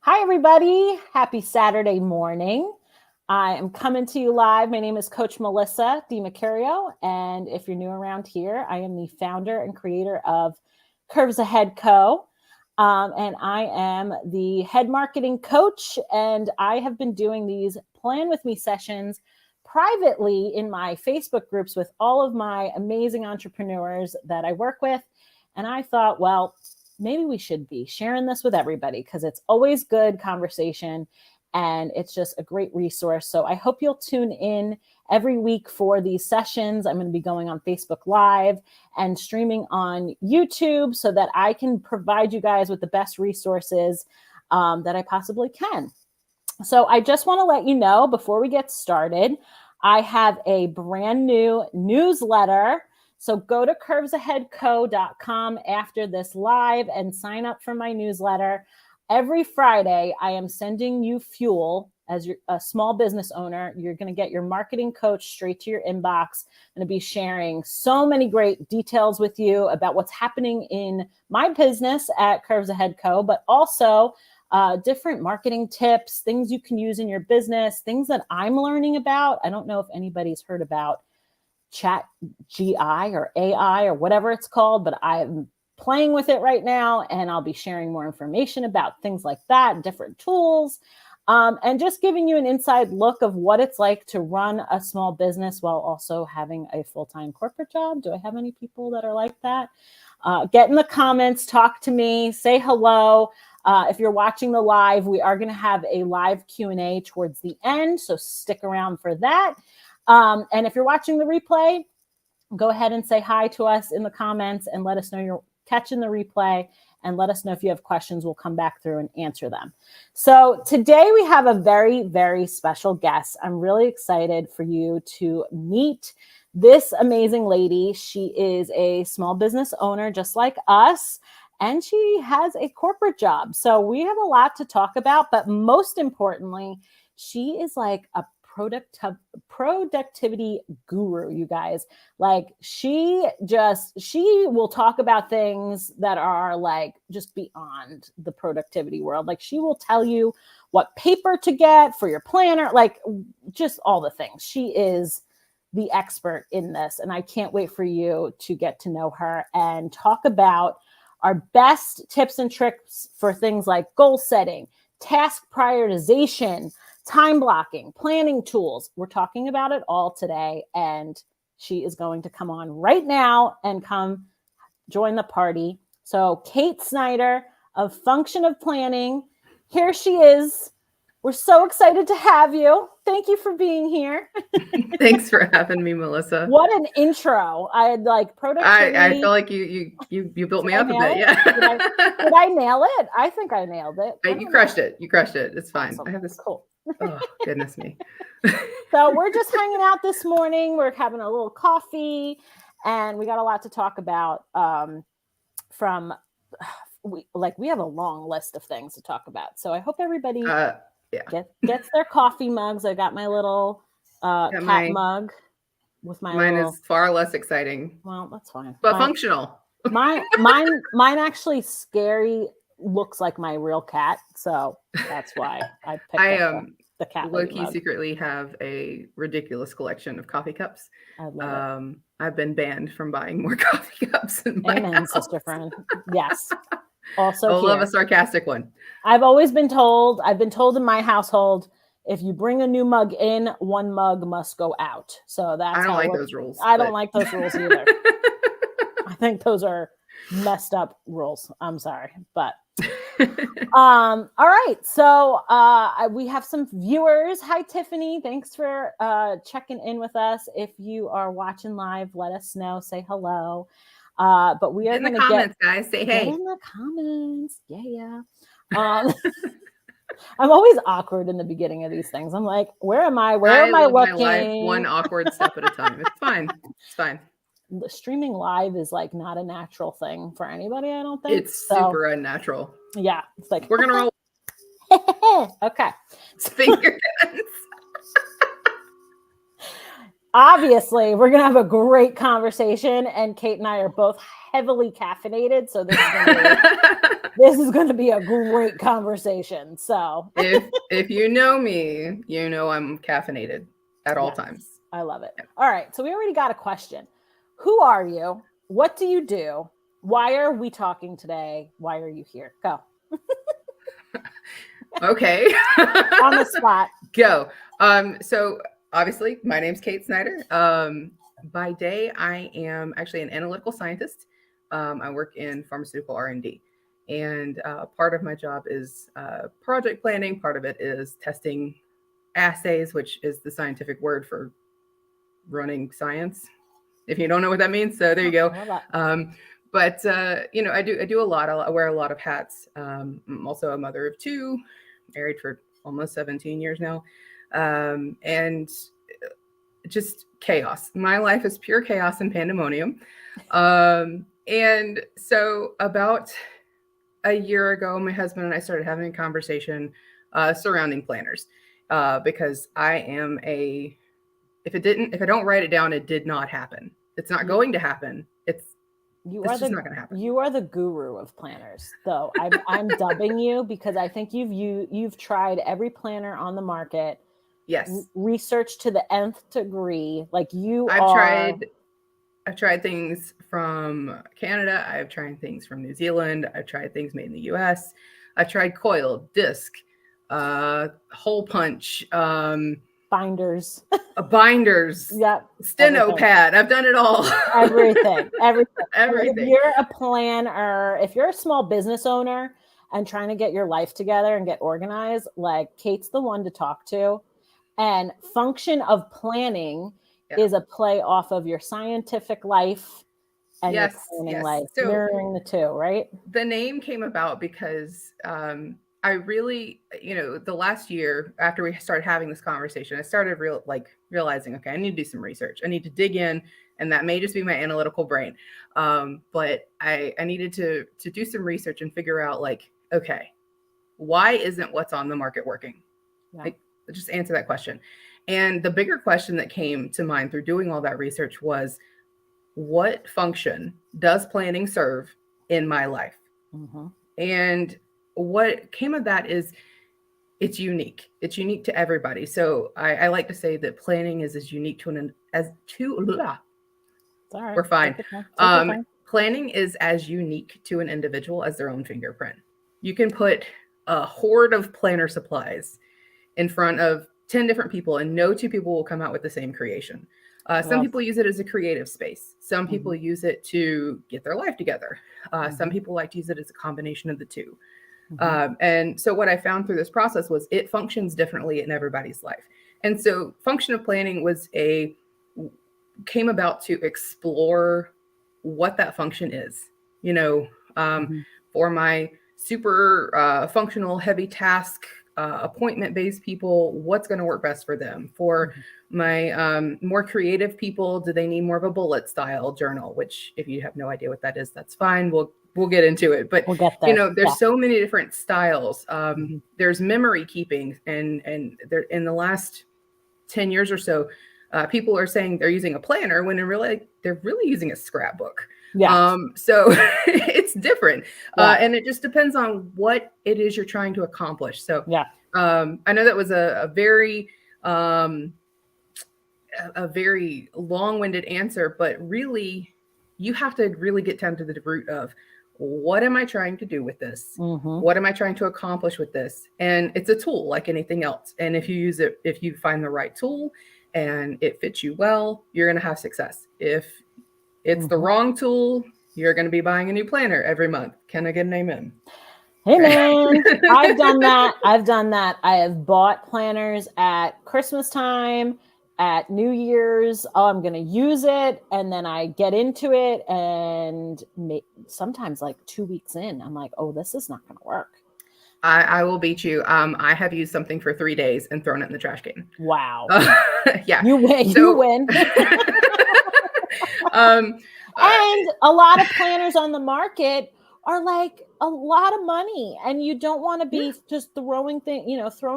Hi, everybody. Happy Saturday morning. I am coming to you live. My name is Coach Melissa DiMacario, and if you're new around here, I am the founder and creator of Curves Ahead Co. And I am the head marketing coach, and I have been doing these Plan With Me sessions privately in my Facebook groups with all of my amazing entrepreneurs that I work with. And I thought, well, maybe we should be sharing this with everybody because it's always good conversation and it's just a great resource. So I hope you'll tune in every week for these sessions. I'm going to be going on Facebook Live and streaming on YouTube so that I can provide you guys with the best resources that I possibly can. So I just want to let you know before we get started, I have a brand new newsletter. So go to curvesaheadco.com after this live and sign up for my newsletter. Every Friday, I am sending you fuel as a small business owner. You're going to get your marketing coach straight to your inbox. I'm going to be sharing so many great details with you about what's happening in my business at Curves Ahead Co., but also different marketing tips, things you can use in your business, things that I'm learning about. I don't know if anybody's heard about Chat GI or AI or whatever it's called, but I'm playing with it right now, and I'll be sharing more information about things like that, different tools, and just giving you an inside look of what it's like to run a small business while also having a full-time corporate job. Do I have any people that are like that? Get in the comments, talk to me, say hello. If you're watching the live, we are going to have a live Q&A towards the end, so stick around for that. And if you're watching the replay, go ahead and say hi to us in the comments and let us know you're catching the replay and let us know if you have questions. We'll come back through and answer them. So today we have a very, very special guest. I'm really excited for you to meet this amazing lady. She is a small business owner just like us, and she has a corporate job. So we have a lot to talk about, but most importantly, she is like a productivity guru, you guys. Like she will talk about things that are like just beyond the productivity world. Like she will tell you what paper to get for your planner, like just all the things. She is the expert in this, and I can't wait for you to get to know her and talk about our best tips and tricks for things like goal setting, task prioritization, time blocking, planning tools. We're talking about it all today, and she is going to come on right now and come join the party. So Kate Snyder of Function of Planning, here she is. We're so excited to have you. Thank you for being here. Thanks for having me, Melissa. What an intro. I had like productivity. I feel like you built me up a bit. Yeah. Did I nail it? I think I nailed it. You crushed it. You crushed it. It's fine. Awesome. I have this. Cool. Oh, goodness me. So we're just hanging out this morning. We're having a little coffee, and we got a lot to talk about. We have a long list of things to talk about. So I hope everybody gets their coffee mugs. I got my little cat mug with my mine is far less exciting. Well, that's fine. But functional. Mine actually scary looks like my real cat, so that's why I picked up the cat. Low-key secretly have a ridiculous collection of coffee cups. I love it. I've been banned from buying more coffee cups in my house. Sister friend. Yes. Also, I love a sarcastic one. I've been told in my household, if you bring a new mug in, one mug must go out. So that's I don't like those rules. I don't like those rules either. I think those are messed up rules. I'm sorry, but all right. So we have some viewers. Hi, Tiffany. Thanks for checking in with us. If you are watching live, let us know. Say hello. But we are going to get guys. Say hey in the comments. Yeah. I'm always awkward in the beginning of these things. I'm like, where am I? Where am I looking? My life one awkward step at a time. It's fine. It's fine. The streaming live is like not a natural thing for anybody, I don't think. It's super unnatural. Yeah. It's like, we're going to roll. Okay. Finger guns. Obviously, we're going to have a great conversation, and Kate and I are both heavily caffeinated, so this is going to be a great conversation. So if you know me, you know I'm caffeinated at all times. I love it. Yeah. All right, so we already got a question. Who are you? What do you do? Why are we talking today? Why are you here? Go. Okay. On the spot. Go. So obviously my name's Kate Snyder. By day, I am actually an analytical scientist. I work in pharmaceutical R&D. And part of my job is project planning. Part of it is testing assays, which is the scientific word for running science, if you don't know what that means. So there you go. But I do a lot. I wear a lot of hats. I'm also a mother of two, married for almost 17 years now, and just chaos. My life is pure chaos and pandemonium. And so about a year ago, my husband and I started having a conversation surrounding planners, because I am if I don't write it down, it did not happen. It's not going to happen. It's just not going to happen. You are the guru of planners, though. I'm dubbing you because I think you've tried every planner on the market. Yes. Research to the nth degree. Like I've tried things from Canada. I've tried things from New Zealand. I've tried things made in the US. I've tried coil, disc, hole punch, binders, yep, steno pad. I've done it all. everything. Everything. If you're a planner, if you're a small business owner and trying to get your life together and get organized, like Kate's the one to talk to. And function of planning is a play off of your scientific life and your planning life, so mirroring the two, right? The name came about because I really, the last year after we started having this conversation, I started realizing, okay, I need to do some research. I need to dig in, and that may just be my analytical brain. But I needed to do some research and figure out, okay, why isn't what's on the market working? Yeah. Just answer that question. And the bigger question that came to mind through doing all that research was, what function does planning serve in my life? Mm-hmm. And what came of that is it's unique. It's unique to everybody. So I like to say that planning is as unique we're fine. Planning is as unique to an individual as their own fingerprint. You can put a horde of planner supplies in front of 10 different people, and no two people will come out with the same creation. Some people use it as a creative space. Some people use it to get their life together. Some people like to use it as a combination of the two. And so what I found through this process was it functions differently in everybody's life. And so function of planning came about to explore what that function is. For my super functional heavy task, appointment-based people, what's going to work best for them? For my more creative people, do they need more of a bullet style journal? Which, if you have no idea what that is, that's fine. We'll get into it. But we'll get there. There's so many different styles. There's memory keeping, and there in the last 10 years or so, people are saying they're using a planner when they're really using a scrapbook. Yeah. So it's different. And it just depends on what it is you're trying to accomplish. So I know that was a very long-winded answer, but really you have to really get down to the root of, what am I trying to do with this? What am I trying to accomplish with this? And it's a tool like anything else. And if you find the right tool and it fits you well, you're going to have success. If it's the wrong tool, you're going to be buying a new planner every month. Can I get an amen? Amen. I've done that. I have bought planners at Christmas time, at New Year's. Oh, I'm going to use it. And then I get into it. And sometimes 2 weeks in, I'm like, oh, this is not going to work. I will beat you. I have used something for 3 days and thrown it in the trash can. Wow. Yeah. You win. You win. And a lot of planners on the market are a lot of money, and you don't want to be just throwing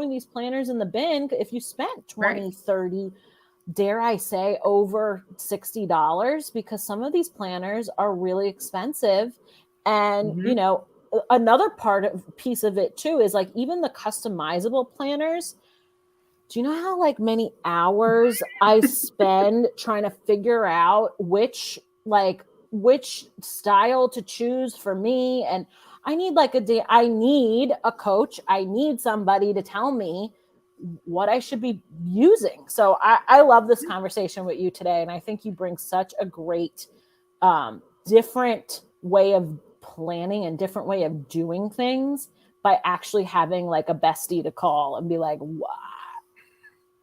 these planners in the bin. If you spent 20, 30, dare I say, over $60, because some of these planners are really expensive. And, Mm-hmm. another piece of it too is like even the customizable planners. Do you know how like many hours I spend trying to figure out which style to choose for me? And I need I need a coach. I need somebody to tell me what I should be using. So I love this conversation with you today. And I think you bring such a great, different way of planning and different way of doing things by actually having like a bestie to call and be like,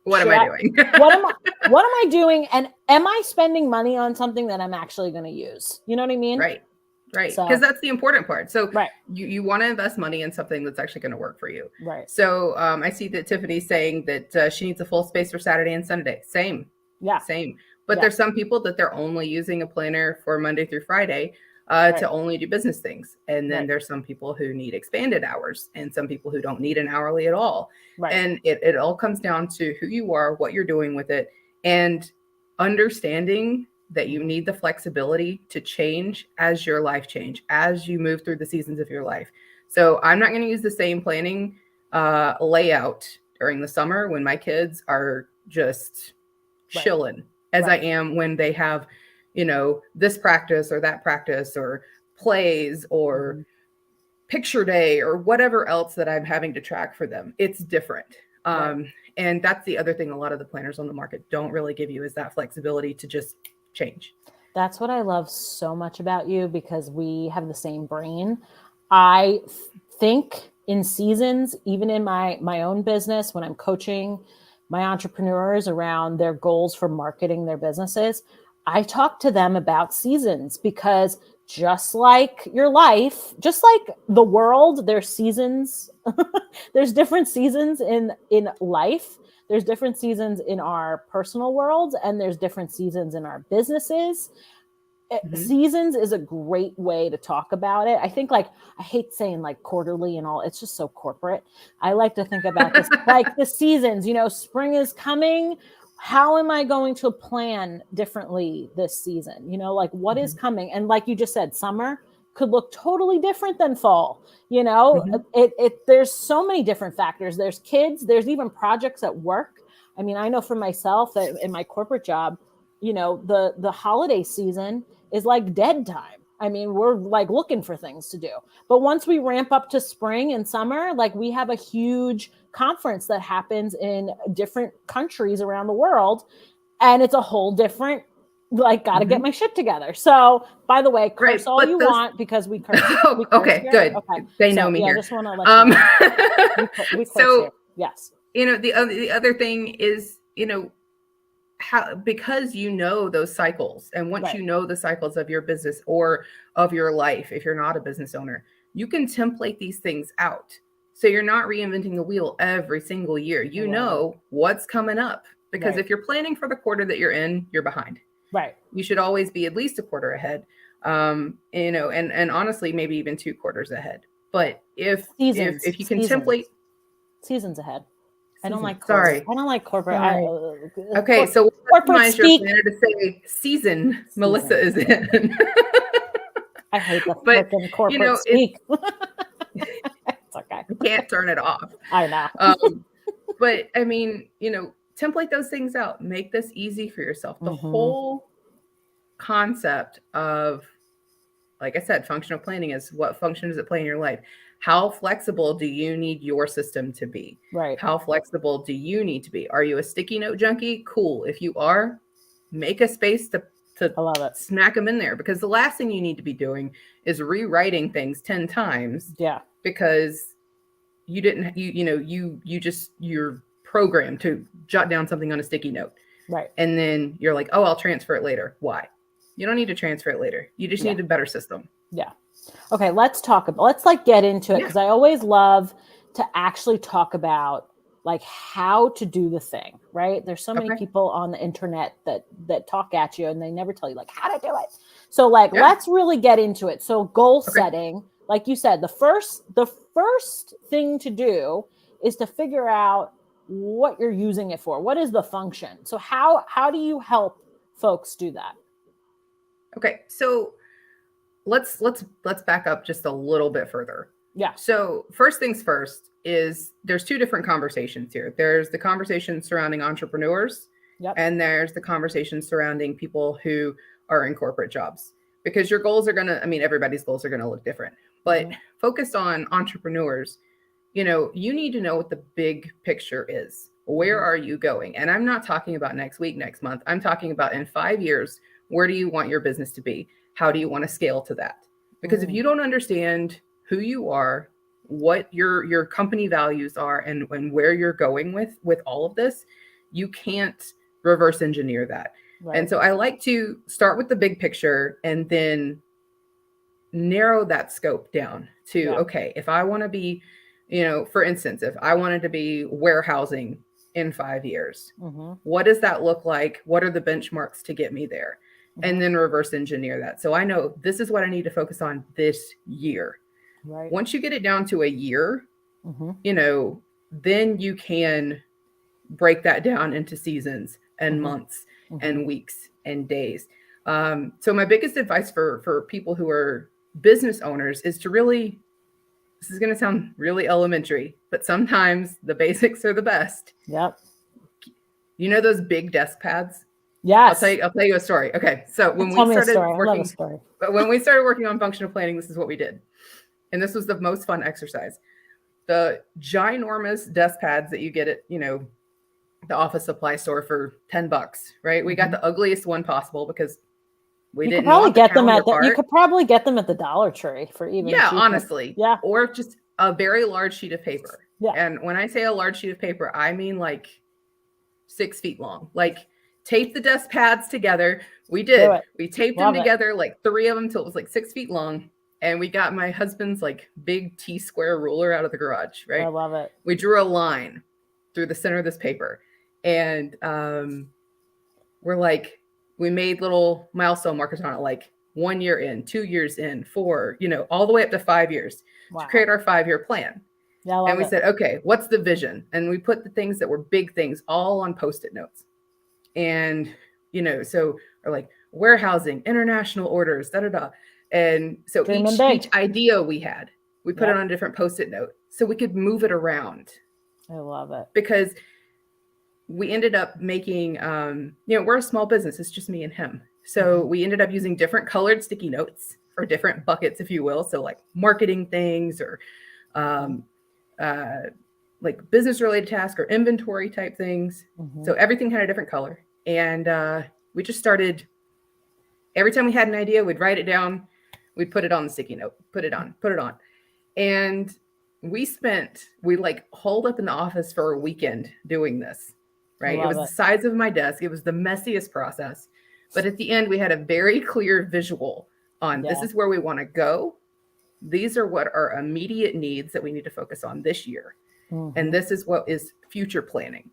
What am I doing? what am I doing? And am I spending money on something that I'm actually going to use? You know what I mean? Right. Right. So, Because that's the important part. So right. you want to invest money in something that's actually going to work for you. Right. So I see that Tiffany's saying that she needs a full space for Saturday and Sunday. Same. Yeah. Same. But Yeah. there's some people that they're only using a planner for Monday through Friday to only do business things. And then there's some people who need expanded hours and some people who don't need an hourly at all. Right. And it all comes down to who you are, what you're doing with it, and understanding that you need the flexibility to change as your life change, as you move through the seasons of your life. So I'm not going to use the same planning layout during the summer when my kids are just chilling as I am when they have, this practice or that practice or plays or picture day or whatever else that I'm having to track for them. It's different. And that's the other thing a lot of the planners on the market don't really give you is that flexibility to just change. That's what I love so much about you, because we have the same brain. I think in seasons, even in my own business, when I'm coaching my entrepreneurs around their goals for marketing their businesses, I talk to them about seasons, because just like your life, just like the world, there's seasons. There's different seasons in life. There's different seasons in our personal worlds, and there's different seasons in our businesses. Seasons is a great way to talk about it. I think I hate saying like quarterly and all. It's just so corporate. I like to think about this like the seasons, spring is coming. How am I going to plan differently this season? Like what is coming? And like you just said, summer could look totally different than fall. There's so many different factors. There's kids, there's even projects at work. I mean, I know for myself that in my corporate job, the holiday season is like dead time. I mean, we're like looking for things to do. But once we ramp up to spring and summer, like we have a huge conference that happens in different countries around the world. And it's a whole different, got to get my shit together. So, by the way, curse all you want, because we curse. Okay, here. good. Okay. They know me here. I just want to let you know. We curse here. Yes. The other thing is, how, because those cycles, and once you know the cycles of your business or of your life, if you're not a business owner, you can template these things out. So you're not reinventing the wheel every single year. You know what's coming up, because if you're planning for the quarter that you're in, you're behind. Right. You should always be at least a quarter ahead. And honestly, maybe even 2 quarters ahead. But if you can template seasons ahead. I don't like corporate. I don't like corporate. Okay, so corporate speak. Your planner to say season. Melissa is in. I hate the freaking corporate speak. It's okay. You can't turn it off. I know. But I mean, template those things out. Make this easy for yourself. The whole concept of, like I said, functional planning is what function does it play in your life? How flexible do you need your system to be? Right. How flexible do you need to be? Are you a sticky note junkie? Cool. If you are, make a space to I love it. Smack them in there, because the last thing you need to be doing is rewriting things 10 times. Yeah. Because you didn't, you're programmed to jot down something on a sticky note. Right. And then you're like, oh, I'll transfer it later. Why? You don't need to transfer it later. You just need a better system. Yeah. Okay. Let's get into it. Cause I always love to actually talk about like how to do the thing, right? There's so many people on the internet that talk at you and they never tell you like how to do it. So let's really get into it. So goal setting, like you said, the first thing to do is to figure out what you're using it for. What is the function? So how do you help folks do that? Okay, so let's back up just a little bit further. Yeah. So first things first is there's two different conversations here. There's the conversation surrounding entrepreneurs, and there's the conversation surrounding people who are in corporate jobs. Because your goals are gonna, I mean, everybody's goals are gonna look different. But focused on entrepreneurs, you need to know what the big picture is. Where are you going? And I'm not talking about next week, next month. I'm talking about in 5 years, where do you want your business to be? How do you want to scale to that? Because if you don't understand who you are, what your company values are, and where you're going with all of this, you can't reverse engineer that. Right. And so I like to start with the big picture and then narrow that scope down to, okay, if I want to be, for instance, if I wanted to be warehousing in 5 years, what does that look like? What are the benchmarks to get me there? And then reverse engineer that. So I know this is what I need to focus on this year. Right. Once you get it down to a year, then you can break that down into seasons and months and weeks and days. So my biggest advice for people who are business owners is to really, this is going to sound really elementary, but sometimes the basics are the best. Yep. You know those big desk pads? Yes. I'll tell you a story. Okay. So when we started working on functional planning, this is what we did. And this was the most fun exercise. The ginormous desk pads that you get at, the office supply store for $10, right? We got the ugliest one possible because we didn't want the counterpart. You could probably get them at the Dollar Tree for even cheaper. Honestly. Yeah. Or just a very large sheet of paper. Yeah. And when I say a large sheet of paper, I mean like 6 feet long. Like tape the desk pads together. We did. We taped them together, like 3 of them till it was like 6 feet long. And we got my husband's like big T-square ruler out of the garage, right? I love it. We drew a line through the center of this paper. And we're like, we made little milestone markers on it, like 1 year in, 2 years in, 4, all the way up to 5 years to create our 5-year plan. Yeah, and we said, okay, what's the vision? And we put the things that were big things all on Post-it notes. And, so we're like warehousing, international orders, da-da-da. And so each idea we had, we put it on a different Post-it note so we could move it around. I love it. Because we ended up making, we're a small business. It's just me and him. So we ended up using different colored sticky notes or different buckets, if you will. So like marketing things or like business related tasks or inventory type things. So everything had a different color. And we just started, every time we had an idea, we'd write it down. We'd put it on the sticky note, put it on. And we like holed up in the office for a weekend doing this. Right. It was the size of my desk. It was the messiest process. But at the end, we had a very clear visual on this is where we want to go. These are what our immediate needs that we need to focus on this year. And this is what is future planning.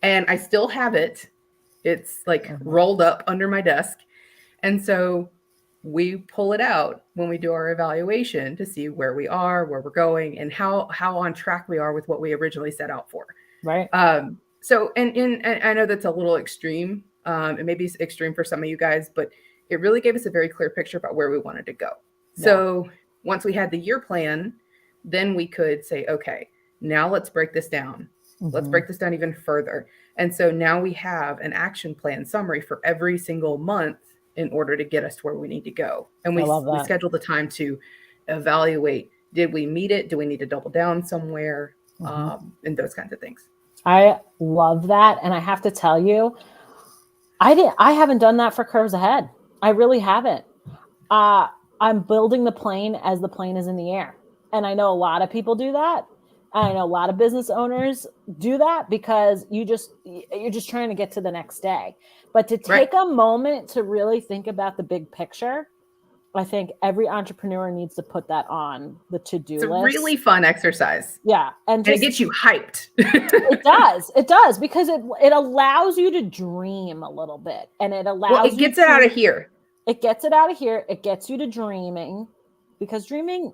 And I still have it. It's like rolled up under my desk. And so we pull it out when we do our evaluation to see where we are, where we're going, and how on track we are with what we originally set out for. Right. So, and I know that's a little extreme. It may be extreme for some of you guys, but it really gave us a very clear picture about where we wanted to go. Yeah. So once we had the year plan, then we could say, okay, now let's break this down. Let's break this down even further. And so now we have an action plan summary for every single month in order to get us to where we need to go. And we schedule the time to evaluate, did we meet it? Do we need to double down somewhere? And those kinds of things. I love that. And I have to tell you, I haven't done that for Curves Ahead. I really haven't. I'm building the plane as the plane is in the air. And I know a lot of people do that. I know a lot of business owners do that because you're just trying to get to the next day. But to take a moment to really think about the big picture, I think every entrepreneur needs to put that on the to-do list. It's a really fun exercise. Yeah. And it gets you hyped. It does. It does, because it allows you to dream a little bit. And it allows it gets it out of here. It gets it out of here. It gets you to dreaming, because dreaming,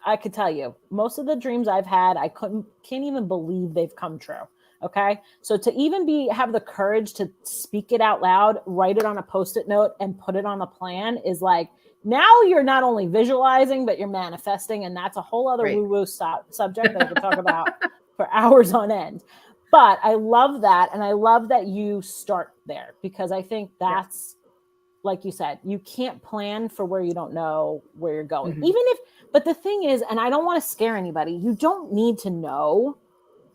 I could tell you most of the dreams I've had, I can't even believe they've come true. Okay. So to even have the courage to speak it out loud, write it on a Post-it note and put it on a plan is like, now you're not only visualizing, but you're manifesting. And that's a whole other Right. woo-woo subject that I could talk about for hours on end. But I love that. And I love that you start there, because I think that's, like you said, you can't plan for where you don't know where you're going. Mm-hmm. But the thing is, and I don't want to scare anybody, you don't need to know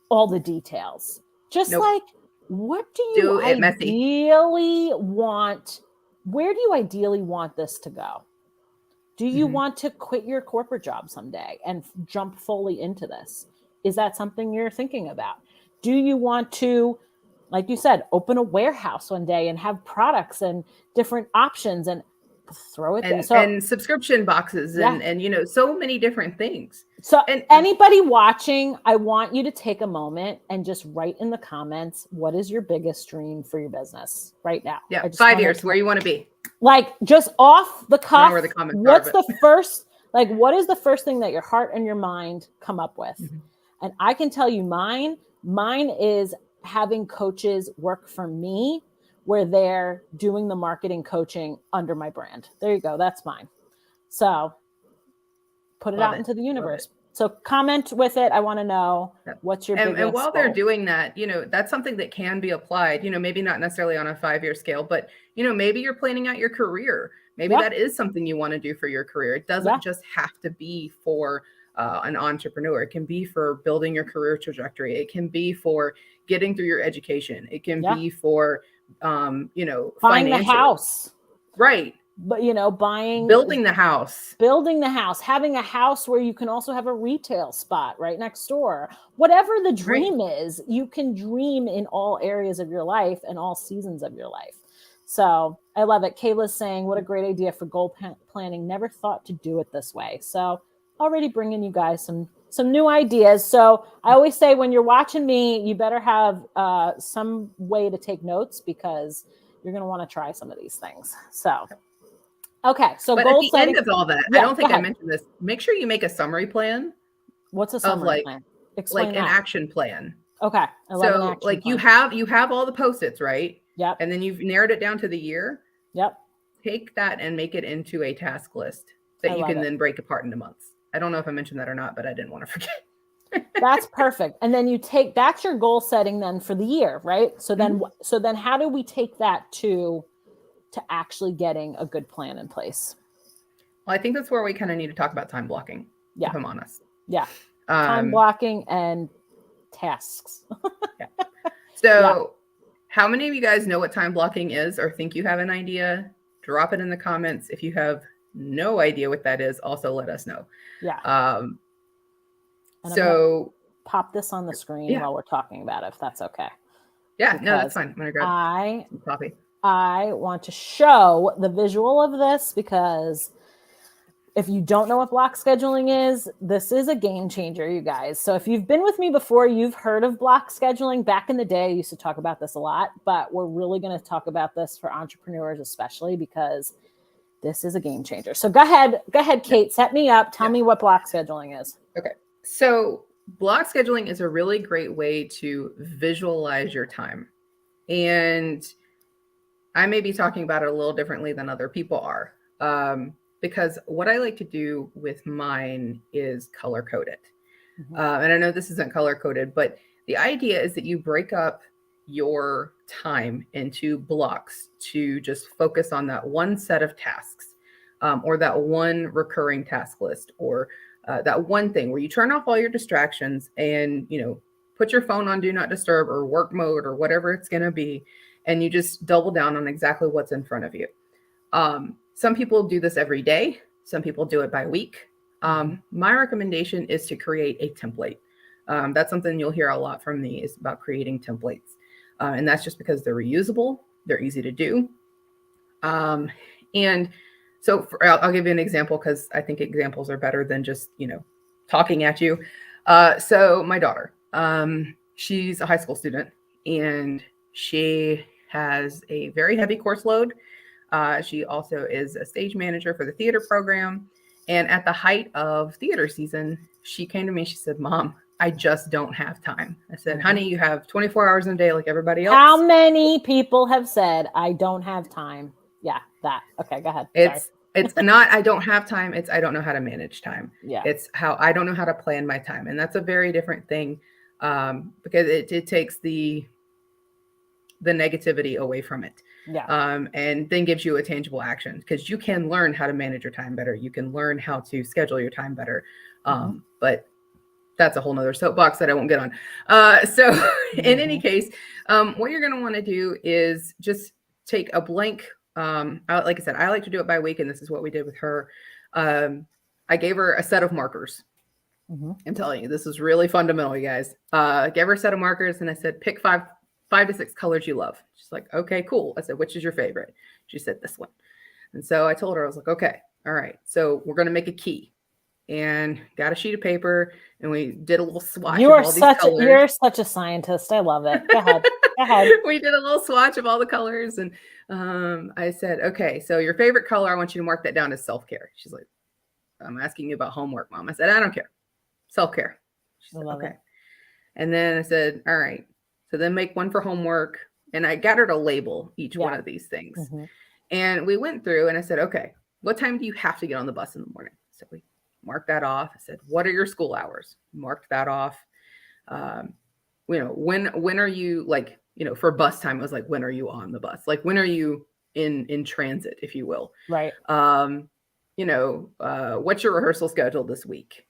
all the details. Just Nope. like, what do you Do it messy. ideally want? Where do you ideally want this to go? Do you want to quit your corporate job someday and jump fully into this? Is that something you're thinking about? Do you want to, like you said, open a warehouse one day and have products and different options and throw it there? And subscription boxes and so many different things. So And anybody watching, I want you to take a moment and just write in the comments, what is your biggest dream for your business right now? yeah, 5 years, where you want to be. Like, just off the cuff, where the comments what's are, the first, like, what is the first thing that your heart and your mind come up with? And I can tell you mine is having coaches work for me where they're doing the marketing coaching under my brand. There you go. That's mine. So put it out into the universe. So comment with it. I want to know what's your biggest and while goal. they're doing that, that's something that can be applied, maybe not necessarily on a 5-year scale, but, maybe you're planning out your career. Maybe that is something you want to do for your career. It doesn't just have to be for an entrepreneur. It can be for building your career trajectory. It can be for getting through your education. It can be for, buying financial. the house. Right. But, building the house, having a house where you can also have a retail spot right next door. Whatever the dream is, you can dream in all areas of your life and all seasons of your life. So I love it. Kayla's saying, what a great idea for goal planning. Never thought to do it this way. So already bringing you guys some new ideas. So I always say, when you're watching me, you better have some way to take notes, because you're going to want to try some of these things. So okay, so but goal at the setting. end of all that, I don't think I mentioned this. Make sure you make a summary plan. What's a summary plan? Explain like that. An action plan. Okay, I love an action like plan. you have all the Post-its, right? Yep. And then you've narrowed it down to the year. Yep. Take that and make it into a task list that you can then break apart into months. I don't know if I mentioned that or not, but I didn't want to forget. That's perfect. And then that's your goal setting then for the year, right? So then how do we take that to actually getting a good plan in place? Well, I think that's where we kind of need to talk about time blocking, if I'm honest. Yeah. Time blocking and tasks. So how many of you guys know what time blocking is or think you have an idea? Drop it in the comments. If you have no idea what that is, also let us know. Yeah. So pop this on the screen while we're talking about it, if that's okay. Yeah, no, that's fine. I'm going to grab some coffee. I want to show the visual of this, because if you don't know what block scheduling is, this is a game changer, you guys. So if you've been with me before, you've heard of block scheduling. Back in the day, I used to talk about this a lot, but we're really going to talk about this for entrepreneurs, especially because this is a game changer. So go ahead, Kate, set me up. Tell me what block scheduling is. Okay. So block scheduling is a really great way to visualize your time. And I may be talking about it a little differently than other people are. Because what I like to do with mine is color code it. And I know this isn't color coded, but the idea is that you break up your time into blocks to just focus on that one set of tasks, or that one recurring task list, or that one thing where you turn off all your distractions and, put your phone on do not disturb or work mode or whatever it's going to be. And you just double down on exactly what's in front of you. Some people do this every day. Some people do it by week. My recommendation is to create a template. That's something you'll hear a lot from me, is about creating templates. And that's just because they're reusable. They're easy to do. And so I'll give you an example, because I think examples are better than just, talking at you. So my daughter, she's a high school student, and she has a very heavy course load. She also is a stage manager for the theater program. And at the height of theater season, she came to me. She said, "Mom, I just don't have time." I said, Mhm. "Honey, you have 24 hours in a day like everybody How else." many people have said, I don't have time? Yeah, that. Okay, go ahead. Sorry. It's not I don't have time, it's I don't know how to manage time. Yeah. It's how I don't know how to plan my time. And that's a very different thing, because it takes the negativity away from it, Yeah. and then gives you a tangible action, because you can learn how to manage your time better. You can learn how to schedule your time better. Mhm. But that's a whole nother soapbox that I won't get on. So in any Mhm. case, what you're going to want to do is just take a blank. Like I said, I like to do it by week, and this is what we did with her. I gave her a set of markers. Mhm. I'm telling you, this is really fundamental, you guys. Gave her a set of markers, and I said, pick five to six colors you love. She's like, okay, cool. I said, which is your favorite? She said, this one. And so I told her, I was like, okay, all right. So we're going to make a key, and got a sheet of paper, and we did a little swatch of all these colors. You're such a scientist. I love it. Go ahead. Go ahead. We did a little swatch of all the colors, and I said, okay, so your favorite color, I want you to mark that down as self-care. She's like, I'm asking you about homework, Mom. I said, I don't care. Self-care. She I said, love okay. it. And then I said, all right. So then make one for homework. And I got her to label each one Yeah. of these things. Mhm. And we went through, and I said, okay, what time do you have to get on the bus in the morning? So we marked that off. I said, what are your school hours? Marked that off. When are you, like, for bus time, it was like, when are you on the bus? Like, when are you in transit, if you will? Right. What's your rehearsal schedule this week?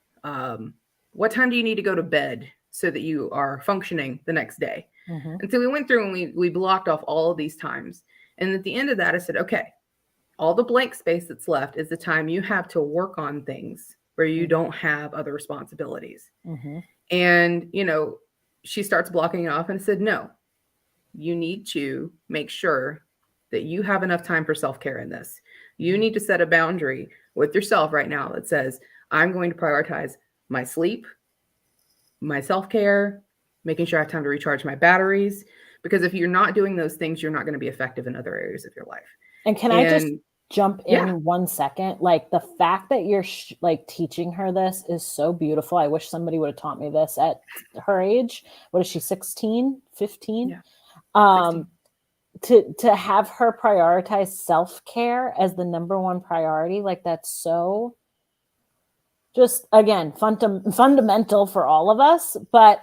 What time do you need to go to bed so that you are functioning the next day? Mhm. And so we went through, and we blocked off all of these times. And at the end of that, I said, okay, all the blank space that's left is the time you have to work on things where you don't have other responsibilities. Mhm. And, she starts blocking it off, and I said, no, you need to make sure that you have enough time for self-care in this. You need to set a boundary with yourself right now that says, I'm going to prioritize my sleep, my self-care, making sure I have time to recharge my batteries. Because if you're not doing those things, you're not going to be effective in other areas of your life. And can I just And jump yeah, in 1 second? Like, the fact that you're like teaching her this is so beautiful. I wish somebody would have taught me this at her age. What is she, 16, 15? yeah, 16. To have her prioritize self-care as the number one priority, like, that's so, just again, fundamental for all of us. But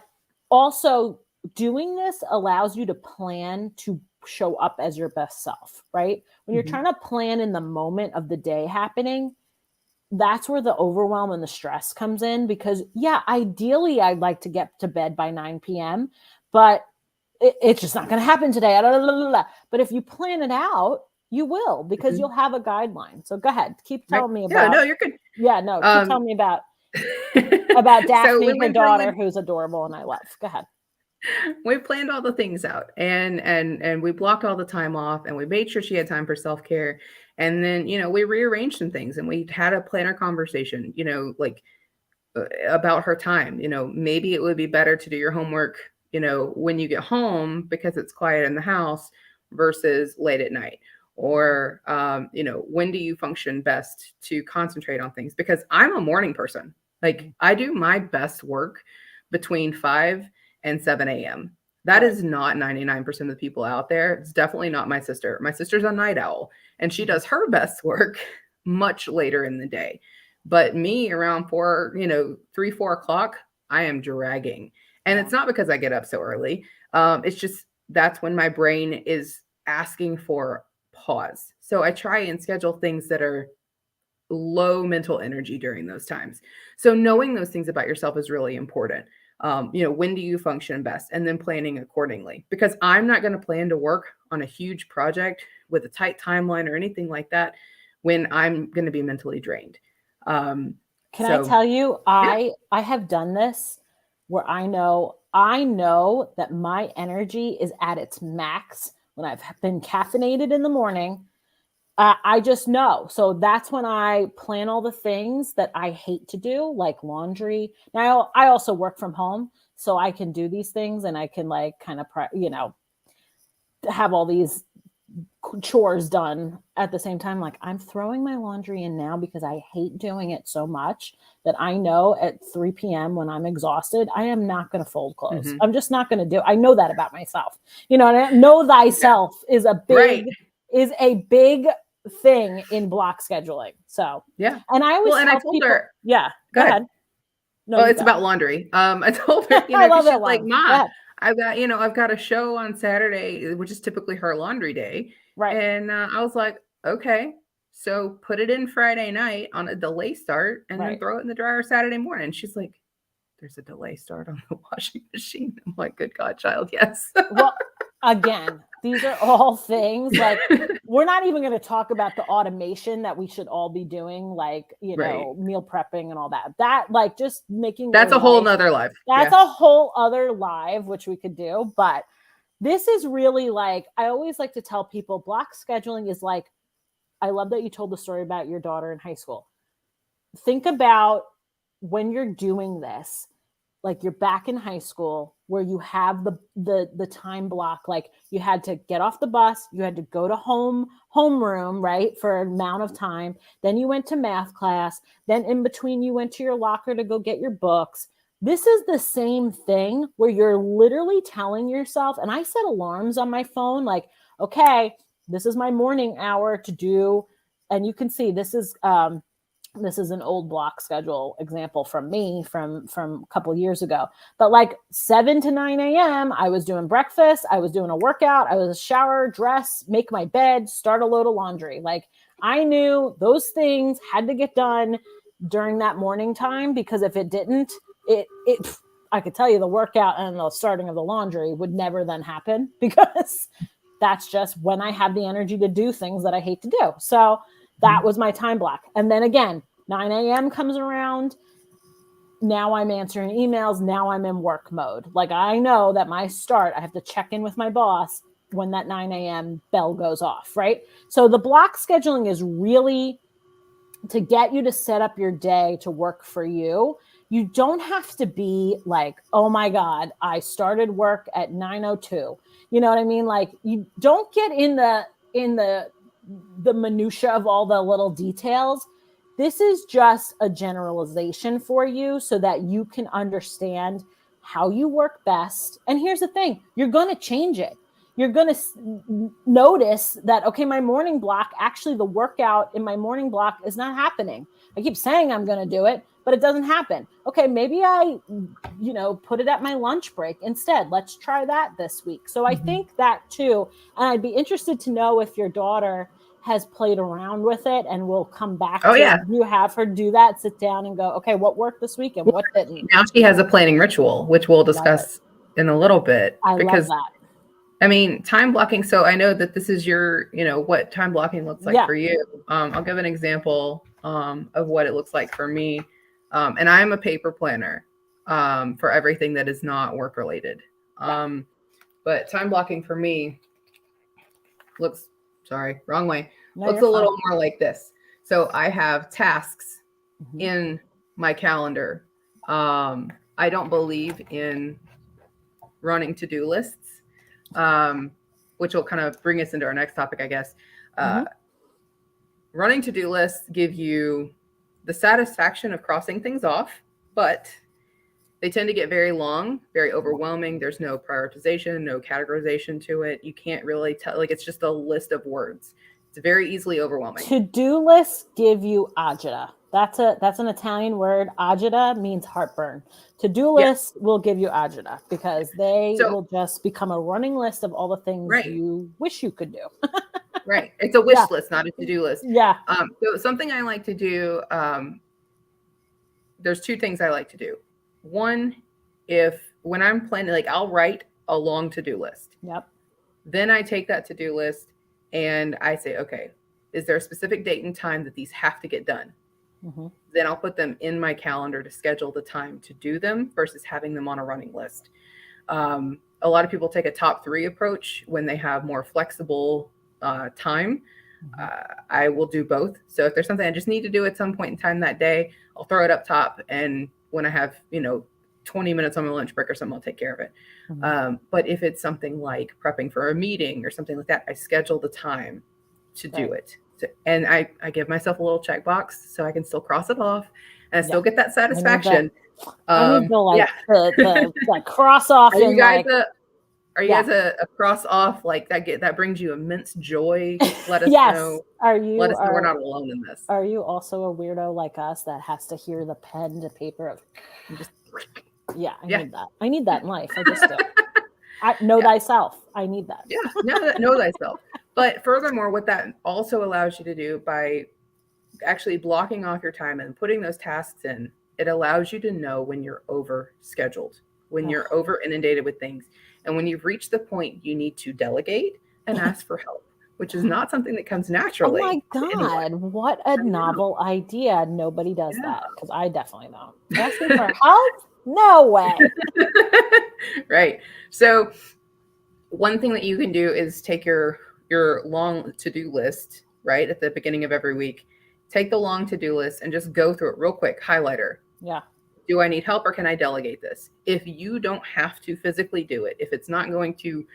also, doing this allows you to plan to show up as your best self, right? When you're trying to plan in the moment of the day happening, that's where the overwhelm and the stress comes in. Because yeah, ideally I'd like to get to bed by 9 p.m, but it's just not going to happen today. But if you plan it out, you will, because Mhm. you'll have a guideline. So go ahead, keep Right. telling me Yeah, about. no, you're good. Yeah, no, keep Um, telling me about so we Daphne, her went through daughter, and who's adorable and I love. Go ahead. we planned all the things out, and we blocked all the time off, and we made sure she had time for self-care. And then, we rearranged some things, and we had a planner conversation, like, about her time. Maybe it would be better to do your homework, when you get home, because it's quiet in the house, versus late at night. Or, when do you function best to concentrate on things? Because I'm a morning person. Like, I do my best work between 5 and 7 a.m. That Right. is not 99% of the people out there. It's definitely not my sister. My sister's a night owl, and she does her best work much later in the day. But me, around 3, 4 o'clock, I am dragging. And Yeah. it's not because I get up so early. It's just that's when my brain is asking for pause. So I try and schedule things that are low mental energy during those times. So knowing those things about yourself is really important. When do you function best? And then planning accordingly. Because I'm not going to plan to work on a huge project with a tight timeline or anything like that when I'm going to be mentally drained. Can I So tell you, yeah, I have done this where I know that my energy is at its max when I've been caffeinated in the morning. I just know. So that's when I plan all the things that I hate to do, like laundry. Now, I also work from home, so I can do these things, and I can, like, kind of, have all these chores done at the same time. Like, I'm throwing my laundry in now because I hate doing it so much that I know at 3 p.m. when I'm exhausted, I am not going to fold clothes. I'm just not going to do. I know that about myself. And I know thyself is a big thing in block scheduling. So yeah. and I always tell I told people, her, yeah, go ahead. No, it's about laundry. I told her, I love she's it, like, Ma, I've got a show on Saturday, which is typically her laundry day. Right. And I was like, okay, so put it in Friday night on a delay start and then throw it in the dryer Saturday morning. She's like, there's a delay start on the washing machine. I'm like, good God, child, yes. Well, again, these are all things like we're not even going to talk about the automation that we should all be doing, like, meal prepping and all that. That, like, just making that's a whole nother life. That's a whole other live, which we could do. But this is really like, I always like to tell people block scheduling is like, I love that you told the story about your daughter in high school. Think about when you're doing this, like you're back in high school where you have the time block, like you had to get off the bus, you had to go to homeroom, right, for an amount of time. Then you went to math class. Then in between you went to your locker to go get your books. This is the same thing where you're literally telling yourself, and I set alarms on my phone, like, okay, this is my morning hour to do, and you can see this is an old block schedule example from me from a couple of years ago. But like 7 to 9 a.m., I was doing breakfast. I was doing a workout. I was shower, dress, make my bed, start a load of laundry. Like, I knew those things had to get done during that morning time, because if it didn't, I could tell you the workout and the starting of the laundry would never then happen, because that's just when I have the energy to do things that I hate to do. So that was my time block. And then again, 9 a.m. comes around. Now I'm answering emails. Now I'm in work mode. Like, I know that I have to check in with my boss when that 9 a.m. bell goes off, right? So the block scheduling is really to get you to set up your day to work for you. You don't have to be like, oh my God, I started work at 9:02. You know what I mean? Like, you don't get in the minutia of all the little details. This is just a generalization for you so that you can understand how you work best. And here's the thing, you're going to change it. You're going to notice that, okay, my morning block, actually the workout in my morning block is not happening. I keep saying I'm going to do it, but it doesn't happen. Okay, maybe I, put it at my lunch break instead. Let's try that this week. So I think that too. And I'd be interested to know if your daughter has played around with it, and we'll come back to you have her do that, sit down and go, okay, what worked this week and what didn't. Now she has a planning ritual, which we'll discuss in a little bit. I love that. I mean, time blocking. So I know that this is your, what time blocking looks like for you. I'll give an example of what it looks like for me. And I'm a paper planner for everything that is not work related. But time blocking for me looks, wrong way. Looks a little more like this. So I have tasks in my calendar. I don't believe in running to-do lists, which will kind of bring us into our next topic, I guess. Running to-do lists give you the satisfaction of crossing things off, but they tend to get very long, very overwhelming. There's no prioritization, no categorization to it. You can't really tell, like, it's just a list of words. It's very easily overwhelming. To-do lists give you agita. That's an Italian word. Agita means heartburn. To-do lists will give you agita, because they will just become a running list of all the things you wish you could do. Right. It's a wish list, not a to-do list. Yeah. So something I like to do, there's two things I like to do. One, when I'm planning, like, I'll write a long to-do list. Yep. Then I take that to-do list and I say, okay, is there a specific date and time that these have to get done? Then I'll put them in my calendar to schedule the time to do them versus having them on a running list. A lot of people take a top 3 approach when they have more flexible time. I will do both. So if there's something I just need to do at some point in time that day, I'll throw it up top. And when I have, 20 minutes on my lunch break or something, I'll take care of it. Mm-hmm. But if it's something like prepping for a meeting or something like that, I schedule the time to do Right. it. And I give myself a little checkbox so I can still cross it off and I Yeah. still get that I need the, satisfaction. I need the Yeah. like the like cross off Are you and guys like, are you yeah. guys a cross off like that brings you immense joy? Let us Yes. know. Let You us know we're not alone in this. are you also a weirdo like us that has to hear the pen to paper of just yeah, Yeah. I need that in life. I just do. I know Yeah. thyself. I need that. Yeah. Know thyself. But furthermore, what that also allows you to do by actually blocking off your time and putting those tasks in, it allows you to know when you're over scheduled, when you're over inundated with things, and when you've reached the point you need to delegate and ask for help, which is not something that comes Oh my naturally to anyone. God, what a I know. novel idea. Nobody does Yeah. that because I definitely don't. Asking for help? No way. Right. So one thing that you can do is take your long to-do list, right, at the beginning of every week. Take the long to-do list and just go through it real quick, highlighter. Yeah. Do I need help or can I delegate this? If you don't have to physically do it, if it's not going to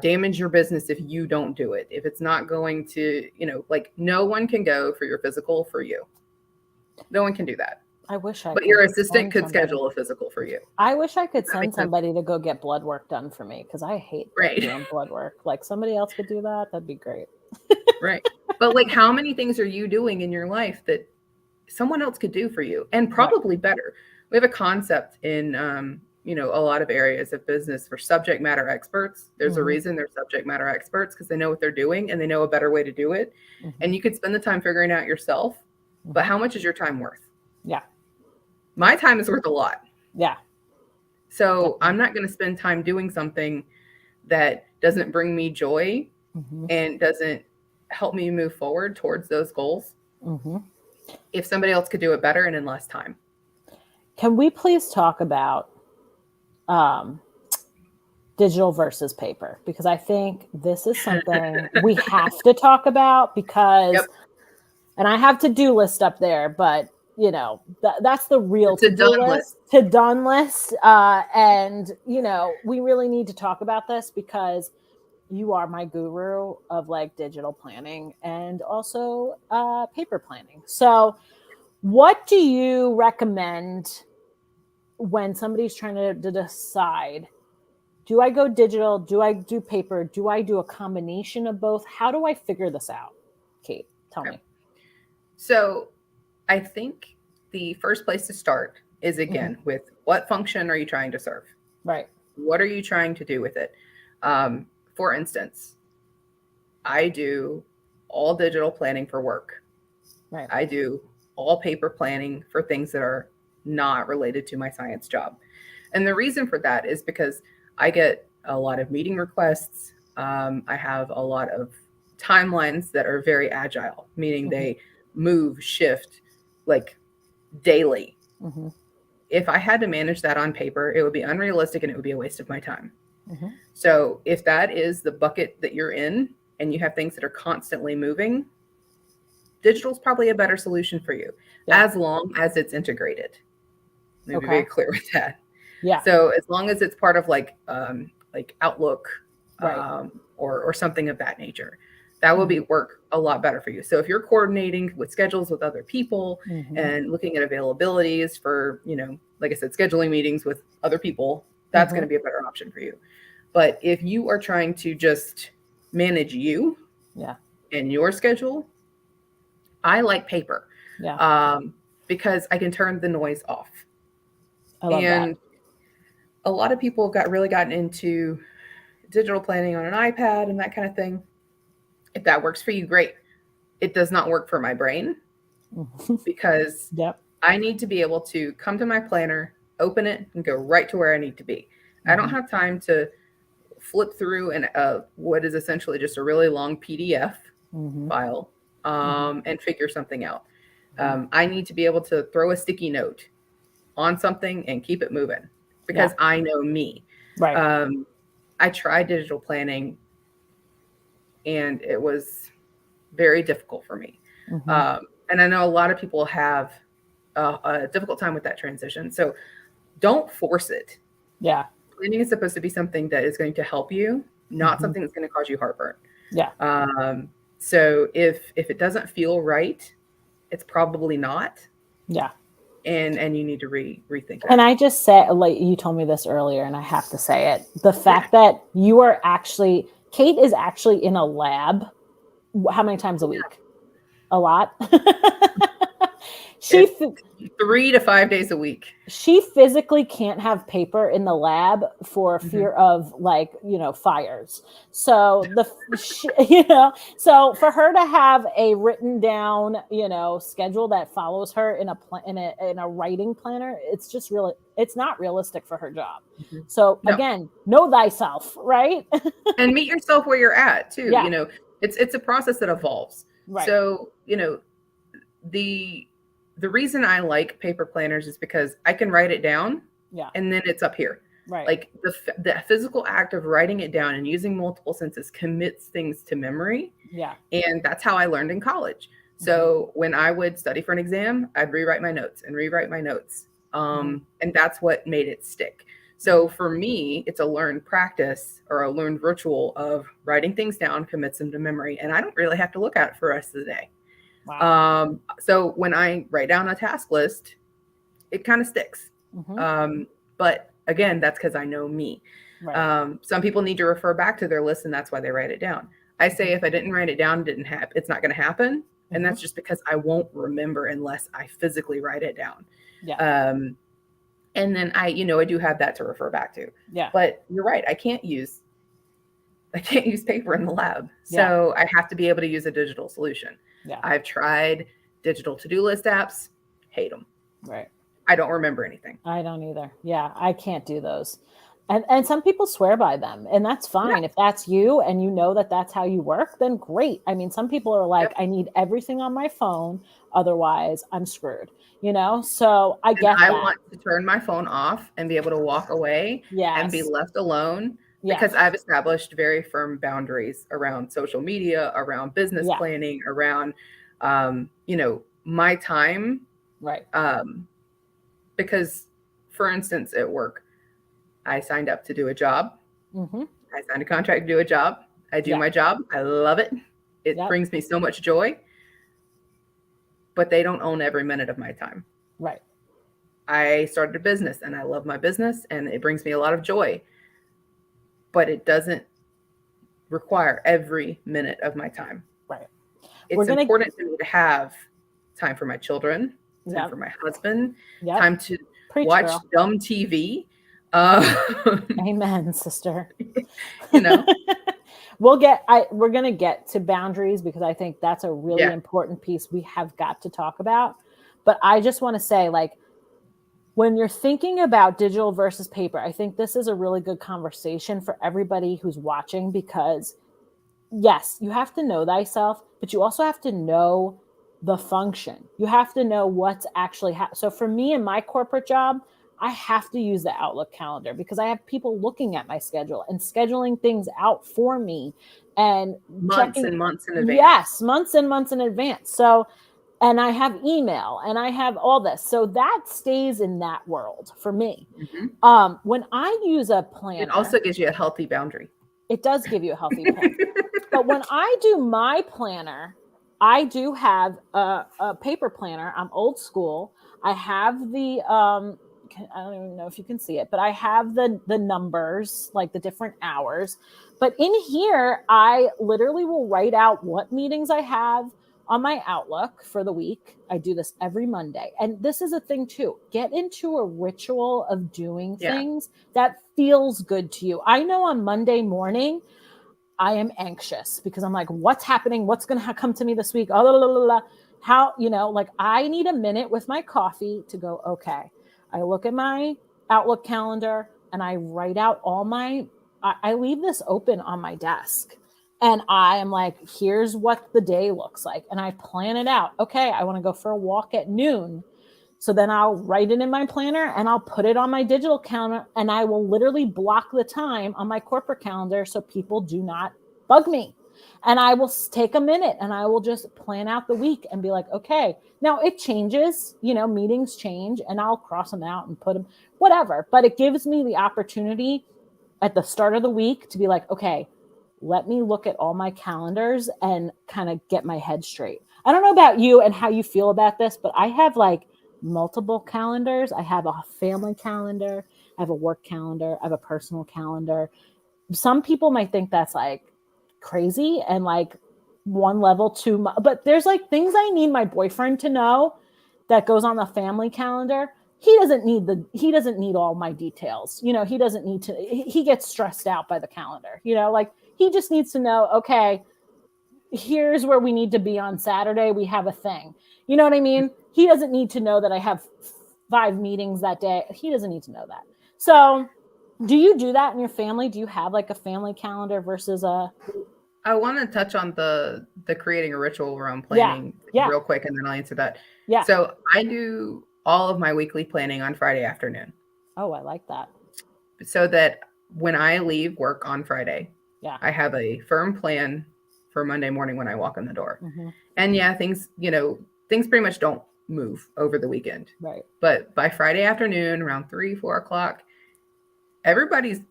damage your business if you don't do it, if it's not going to, like no one can go for your physical for you. No one can do that. I wish I But could. your assistant send could somebody. schedule a physical for you. I wish I could That send makes sense. somebody to go get blood work done for me because I hate Right. doing blood work. Like somebody else could do that. That'd be great. Right. But like how many things are you doing in your life that someone else could do for you and probably better? We have a concept in a lot of areas of business for subject matter experts. There's a reason they're subject matter experts because they know what they're doing and they know a better way to do it. Mm-hmm. And you could spend the time figuring out yourself, but how much is your time worth? Yeah. My time is worth a lot. Yeah. So Definitely. I'm not going to spend time doing something that doesn't bring me joy and doesn't help me move forward towards those goals. If somebody else could do it better and in less time. Can we please talk about digital versus paper? Because I think this is something we have to talk about because, and I have to-do list up there, but that's the real to-do list, to done list. And, we really need to talk about this because you are my guru of like digital planning and also paper planning. So what do you recommend when somebody's trying to decide, do I go digital? Do I do paper? Do I do a combination of both? How do I figure this out? Kate, tell me. So I think the first place to start is again with what function are you trying to serve? Right. What are you trying to do with it? For instance, I do all digital planning for work. Right. I do all paper planning for things that are not related to my science job. And the reason for that is because I get a lot of meeting requests. I have a lot of timelines that are very agile, meaning they move, shift like daily. If I had to manage that on paper, it would be unrealistic and it would be a waste of my time. So if that is the bucket that you're in and you have things that are constantly moving, digital is probably a better solution for you as long as it's integrated. Let me be very clear with that. Yeah. So as long as it's part of like Outlook or something of that nature, that will work a lot better for you. So if you're coordinating with schedules with other people and looking at availabilities for, like I said, scheduling meetings with other people, that's going to be a better option for you. But if you are trying to just manage you and your schedule, I like paper because I can turn the noise off. I love that. A lot of people have really gotten into digital planning on an iPad and that kind of thing. If that works for you, great. It does not work for my brain because I need to be able to come to my planner, open it, and go right to where I need to be. I don't have time to flip through what is essentially just a really long PDF file and figure something out. I need to be able to throw a sticky note on something and keep it moving because I know me. Right. I tried digital planning and it was very difficult for me. And I know a lot of people have a difficult time with that transition. So don't force it. Yeah. Planning is supposed to be something that is going to help you, not Mhm. something that's going to cause you heartburn. Yeah. So if it doesn't feel right, it's probably not. Yeah. And you need to rethink Can that. I just say, like you told me this earlier, and I have to say it, the Yeah. fact that you are actually, Kate is actually in a lab. How many times a week? A lot. she It's 3 to 5 days a week. she physically can't have paper in the lab for Mhm. fear of, like, fires. So so for her to have a written down, schedule that follows her in a writing planner, it's just really, it's not realistic for her job. Mhm. So No. again, know thyself, right? And meet yourself where you're at too. Yeah. It's a process that evolves. Right. So, the reason I like paper planners is because I can write it down, Yeah. and then it's up here. Right. Like the physical act of writing it down and using multiple senses commits things to memory. Yeah. And that's how I learned in college. So when I would study for an exam, I'd rewrite my notes and rewrite my notes. And that's what made it stick. So for me, it's a learned practice or a learned ritual of writing things down, commits them to memory. And I don't really have to look at it for the rest of the day. Wow. So when I write down a task list, it kind of sticks. But again, that's because I know me. Right. Some people need to refer back to their list, and that's why they write it down. I say if I didn't write it down, it's not going to happen. And that's just because I won't remember unless I physically write it down. Yeah. And then I do have that to refer back to. Yeah. But you're right. I can't use paper in the lab. Yeah. So I have to be able to use a digital solution. Yeah. I've tried digital to-do list apps, hate them. Right. I don't remember anything. I don't either. Yeah, I can't do those. And some people swear by them, and that's fine. Yeah. If that's you and you know that that's how you work, then great. I mean, some people are like, I need everything on my phone, otherwise I'm screwed, So I get I that. want to turn my phone off and be able to walk away and be left alone because I've established very firm boundaries around social media, around business planning, around, my time. Right. Because, for instance, at work, I signed up to do a job. I signed a contract to do a job. I do my job. I love it. It brings me so much joy. But they don't own every minute of my time. Right. I started a business and I love my business and it brings me a lot of joy. But it doesn't require every minute of my time. Right. It's important to me to have time for my children, time for my husband, time to watch dumb TV. Amen, sister. We're going to get to boundaries because I think that's a really important piece we have got to talk about. But I just want to say, like, when you're thinking about digital versus paper, I think this is a really good conversation for everybody who's watching because, yes, you have to know thyself, but you also have to know the function. You have to know what's actually so for me in my corporate job, I have to use the Outlook calendar because I have people looking at my schedule and scheduling things out for me and months and months in advance. Yes, months and months in advance. So, and I have email and I have all this. So that stays in that world for me. When I use a planner, it also gives you a healthy boundary. It does give you a healthy boundary. But when I do my planner, I do have a paper planner. I'm old school. I have the I don't even know if you can see it, but I have the numbers, like the different hours. But in here, I literally will write out what meetings I have on my Outlook for the week. I do this every Monday. And this is a thing too. Get into a ritual of doing things that feels good to you. I know on Monday morning, I am anxious because I'm like, what's happening? What's going to come to me this week? How, like I need a minute with my coffee to go, okay. I look at my Outlook calendar and I write out I leave this open on my desk and I am like, here's what the day looks like. And I plan it out. Okay. I want to go for a walk at noon. So then I'll write it in my planner and I'll put it on my digital calendar and I will literally block the time on my corporate calendar so people do not bug me. And I will take a minute and I will just plan out the week and be like, okay, now it changes, meetings change and I'll cross them out and put them. whatever. But it gives me the opportunity at the start of the week to be like, okay, let me look at all my calendars and kind of get my head straight. I don't know about you and how you feel about this, but I have like multiple calendars. I have a family calendar, I have a work calendar, I have a personal calendar. Some people might think that's like crazy and like one level too much, but there's like things I need my boyfriend to know that goes on the family calendar. He doesn't need all my details. He doesn't need to, he gets stressed out by the calendar, like he just needs to know, okay, here's where we need to be on Saturday. We have a thing. You know what I mean? He doesn't need to know that I have 5 meetings that day. He doesn't need to know that. So do you do that in your family? Do you have like a family calendar versus a... I want to touch on the creating a ritual around planning real quick, and then I'll answer that. Yeah. So I do all of my weekly planning on Friday afternoon. Oh, I like that. So that when I leave work on Friday, I have a firm plan for Monday morning when I walk in the door. Mm-hmm. And things pretty much don't move over the weekend. Right. But by Friday afternoon, around 3-4 o'clock, everybody's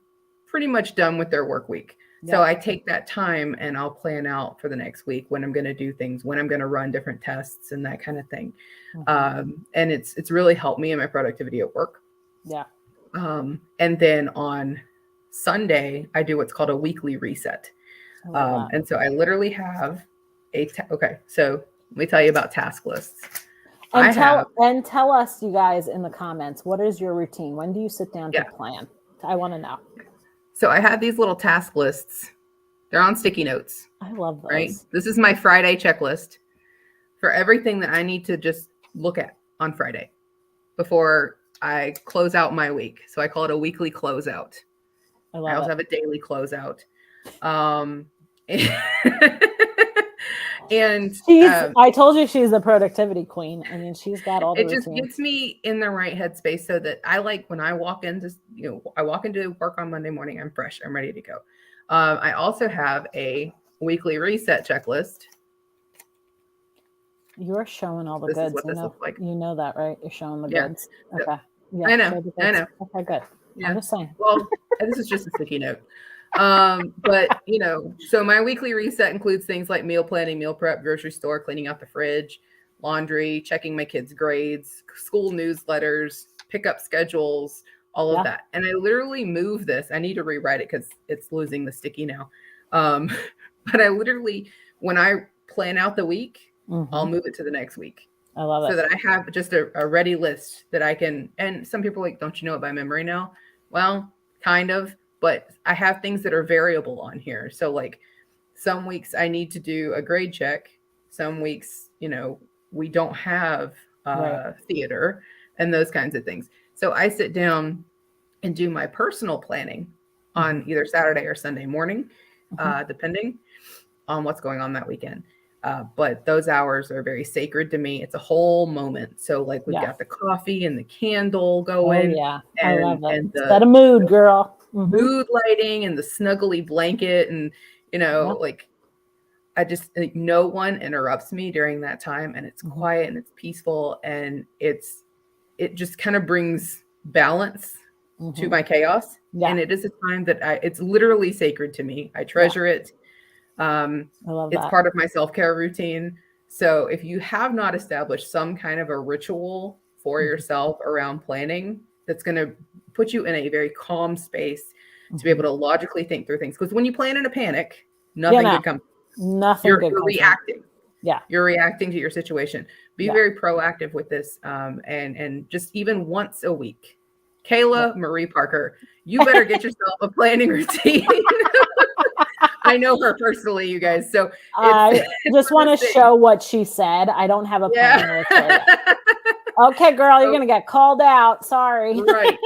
pretty much done with their work week. Yeah. So I take that time and I'll plan out for the next week when I'm going to do things, when I'm going to run different tests and that kind of thing. Mm-hmm. And it's really helped me in my productivity at work. Yeah. And then on Sunday, I do what's called a weekly reset. And so I literally have so let me tell you about task lists. And tell us, you guys, in the comments, what is your routine? When do you sit down to plan? I want to know. So I have these little task lists. They're on sticky notes. I love those. Right? This is my Friday checklist for everything that I need to just look at on Friday before I close out my week. So I call it a weekly closeout. I also have a daily closeout. And I told you she's the productivity queen. I mean, she's got all the routines. Just gets me in the right headspace so that I like when I walk into, I walk into work on Monday morning, I'm fresh, I'm ready to go. I also have a weekly reset checklist. You're showing all the goods. Is what this looks like. You know that, right? You're showing the goods. Okay. Yeah, I know. Okay, good. Yeah. I'm just saying. Well, this is just a sticky note. But so my weekly reset includes things like meal planning, meal prep, grocery store, cleaning out the fridge, laundry, checking my kids' grades, school newsletters, pickup schedules, all of that. And I literally move this. I need to rewrite it because it's losing the sticky now. But I literally, when I plan out the week, I'll move it to the next week. I love it. So that I have just a ready list that I can, and some people are like, don't you know it by memory now? Well, kind of. But I have things that are variable on here. So like some weeks I need to do a grade check. Some weeks, we don't have theater and those kinds of things. So I sit down and do my personal planning on either Saturday or Sunday morning, depending on what's going on that weekend. But those hours are very sacred to me. It's a whole moment. So like we've got the coffee and the candle going. Oh, yeah. And, I love it. And Set a mood, girl. Mood lighting and the snuggly blanket. And, like I just, like, no one interrupts me during that time. And it's quiet and it's peaceful. And it just kind of brings balance to my chaos. Yeah. And it is a time that it's literally sacred to me. I treasure it. I love it's part of my self-care routine. So if you have not established some kind of a ritual for yourself around planning, that's going to put you in a very calm space to be able to logically think through things. Because when you plan in a panic, nothing good comes. Nothing you're good. You're reacting. Yeah. You're reacting to your situation. Be very proactive with this. And just even once a week, Kayla Marie Parker, you better get yourself a planning routine. I know her personally, you guys. So I just want to show what she said. I don't have a planning routine. Okay, girl, you're gonna get called out. Sorry. Right.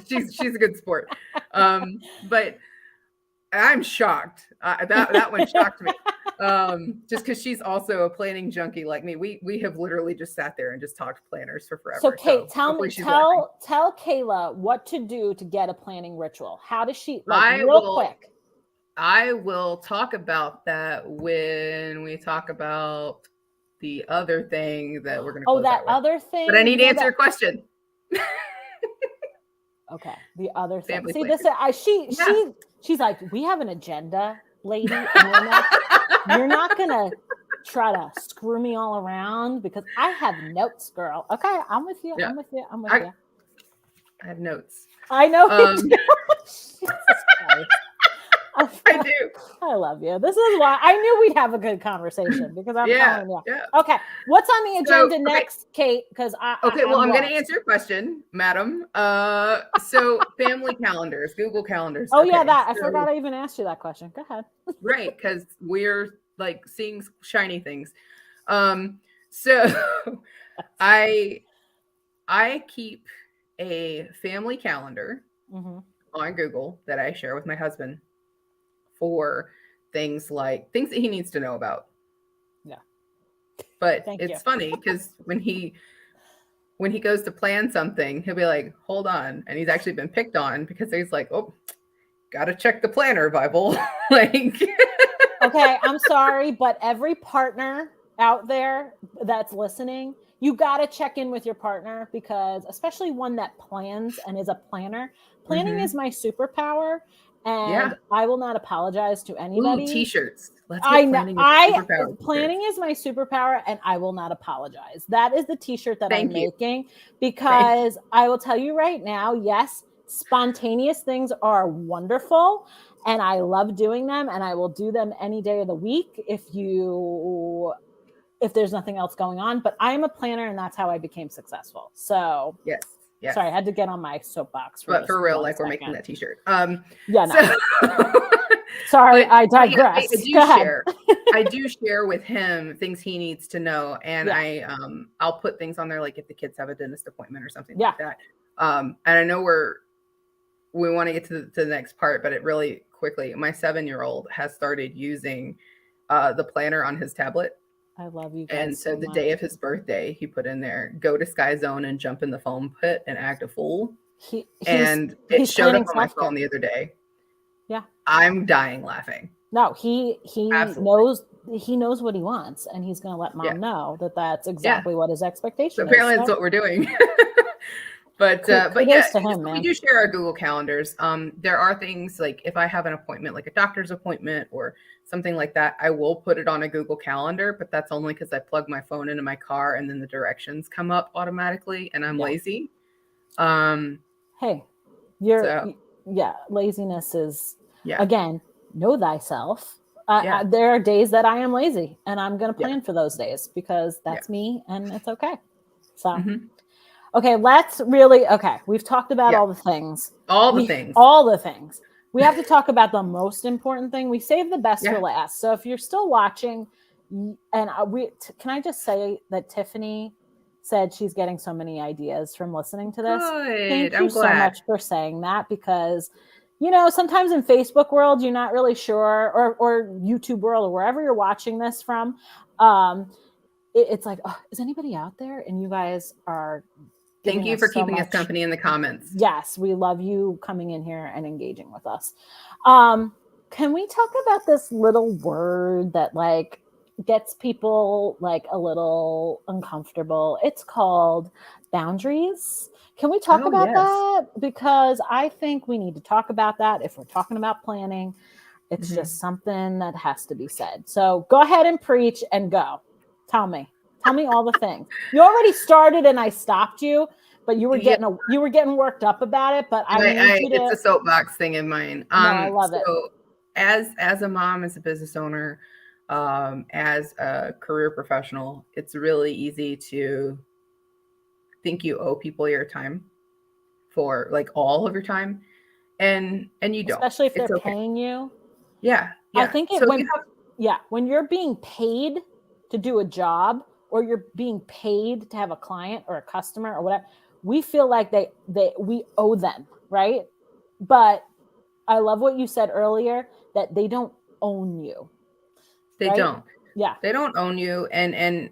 she's a good sport. But I'm shocked. That one shocked me. Just because she's also a planning junkie like me. We have literally just sat there and just talked planners for forever. So Kate, tell Kayla what to do to get a planning ritual. How does she quick? I will talk about that when we talk about the other thing that we're going to that other thing. But I need to answer your question. Okay. The other thing. Family See, planners. she's like, we have an agenda, lady, and you're not gonna try to screw me all around because I have notes, girl. Okay, I'm with you. Yeah. I'm with you. I'm with I you. I have notes. I know you Um, do. Jesus Christ. I do. I love you. This is why I knew we'd have a good conversation because I'm Yeah. telling you. Yeah. Okay, what's on the So, agenda next, Kate? Because okay, well, I'm I'm going to lost. answer your question, madam. So family calendars, Google calendars. Oh yeah, Okay, that I so forgot I even asked you that question. Go ahead. right, because we're like seeing shiny things. So I keep a family calendar Mm-hmm. on Google that I share with my husband for things that he needs to know about. Yeah. But Thank you. it's funny because when he goes to plan something, he'll be like, "Hold on," and he's actually been picked on because he's like, "Oh, gotta check the planner, Bible." Like, Okay, I'm sorry, but every partner out there that's listening, you got to check in with your partner because, especially one that plans and is a planner, planning is my superpower. And yeah. I will not apologize to Ooh, anybody. t-shirts. Let's I get know planning as a superpower. planning is my superpower and I will not apologize. That is the t-shirt that I'm Thank you. making Thank you. because I will tell you right now, yes, spontaneous things are wonderful and I love doing them and I will do them any day of the week if there's nothing else going on, but I'm a planner and that's how I became successful. So, Yes. Yes. sorry, I had to get on my soapbox But for real, like we're making that t-shirt. Yeah, no. So Sorry, but, I digress. Go ahead. I do share with him things he needs to know, and Yeah. I'll put things on there like if the kids have a dentist appointment or something Yeah. like that. And I know we want to get to the next part, but it really quickly. My 7-year-old has started using the planner on his tablet. I love you guys. And so the day of his birthday, he put in there, go to Sky Zone and jump in the foam pit and act a fool. And it showed up on my phone the other day. Yeah. I'm dying laughing. No, he knows what he wants and he's going to let mom know that that's exactly what his expectation is. Apparently that's what we're doing. But yeah, to him, we do share our Google calendars. There are things like if I have an appointment, like a doctor's appointment or something like that, I will put it on a Google calendar, but that's only because I plug my phone into my car and then the directions come up automatically and I'm lazy. Hey, laziness is, again, know thyself. There are days that I am lazy and I'm going to plan for those days because that's me and it's okay. So, okay, we've talked about all the things. All the things. We have to talk about the most important thing. We saved the best for last. So if you're still watching, and can I just say that Tiffany said she's getting so many ideas from listening to this. Good. Thank you so much for saying that because, sometimes in Facebook world, you're not really sure or YouTube world or wherever you're watching this from. It's like, oh, is anybody out there? And you guys are Thank you for keeping us company in the comments. Yes, we love you coming in here and engaging with us. Can we talk about this little word that gets people a little uncomfortable? It's called boundaries. Can we talk about that? Because I think we need to talk about that if we're talking about planning. It's just something that has to be said. So go ahead and preach and go. Tell me all the things. You already started and I stopped you, but you were getting worked up about it. But it's a soapbox thing in mine. No, I love it. As a mom, as a business owner, as a career professional, it's really easy to think you owe people your time for all of your time, and you don't. Especially if they're paying you. Yeah. I think when you're being paid to do a job or you're being paid to have a client or a customer or whatever, we feel like we owe them, right? But I love what you said earlier, that they don't own you. They don't. Yeah. They don't own you. And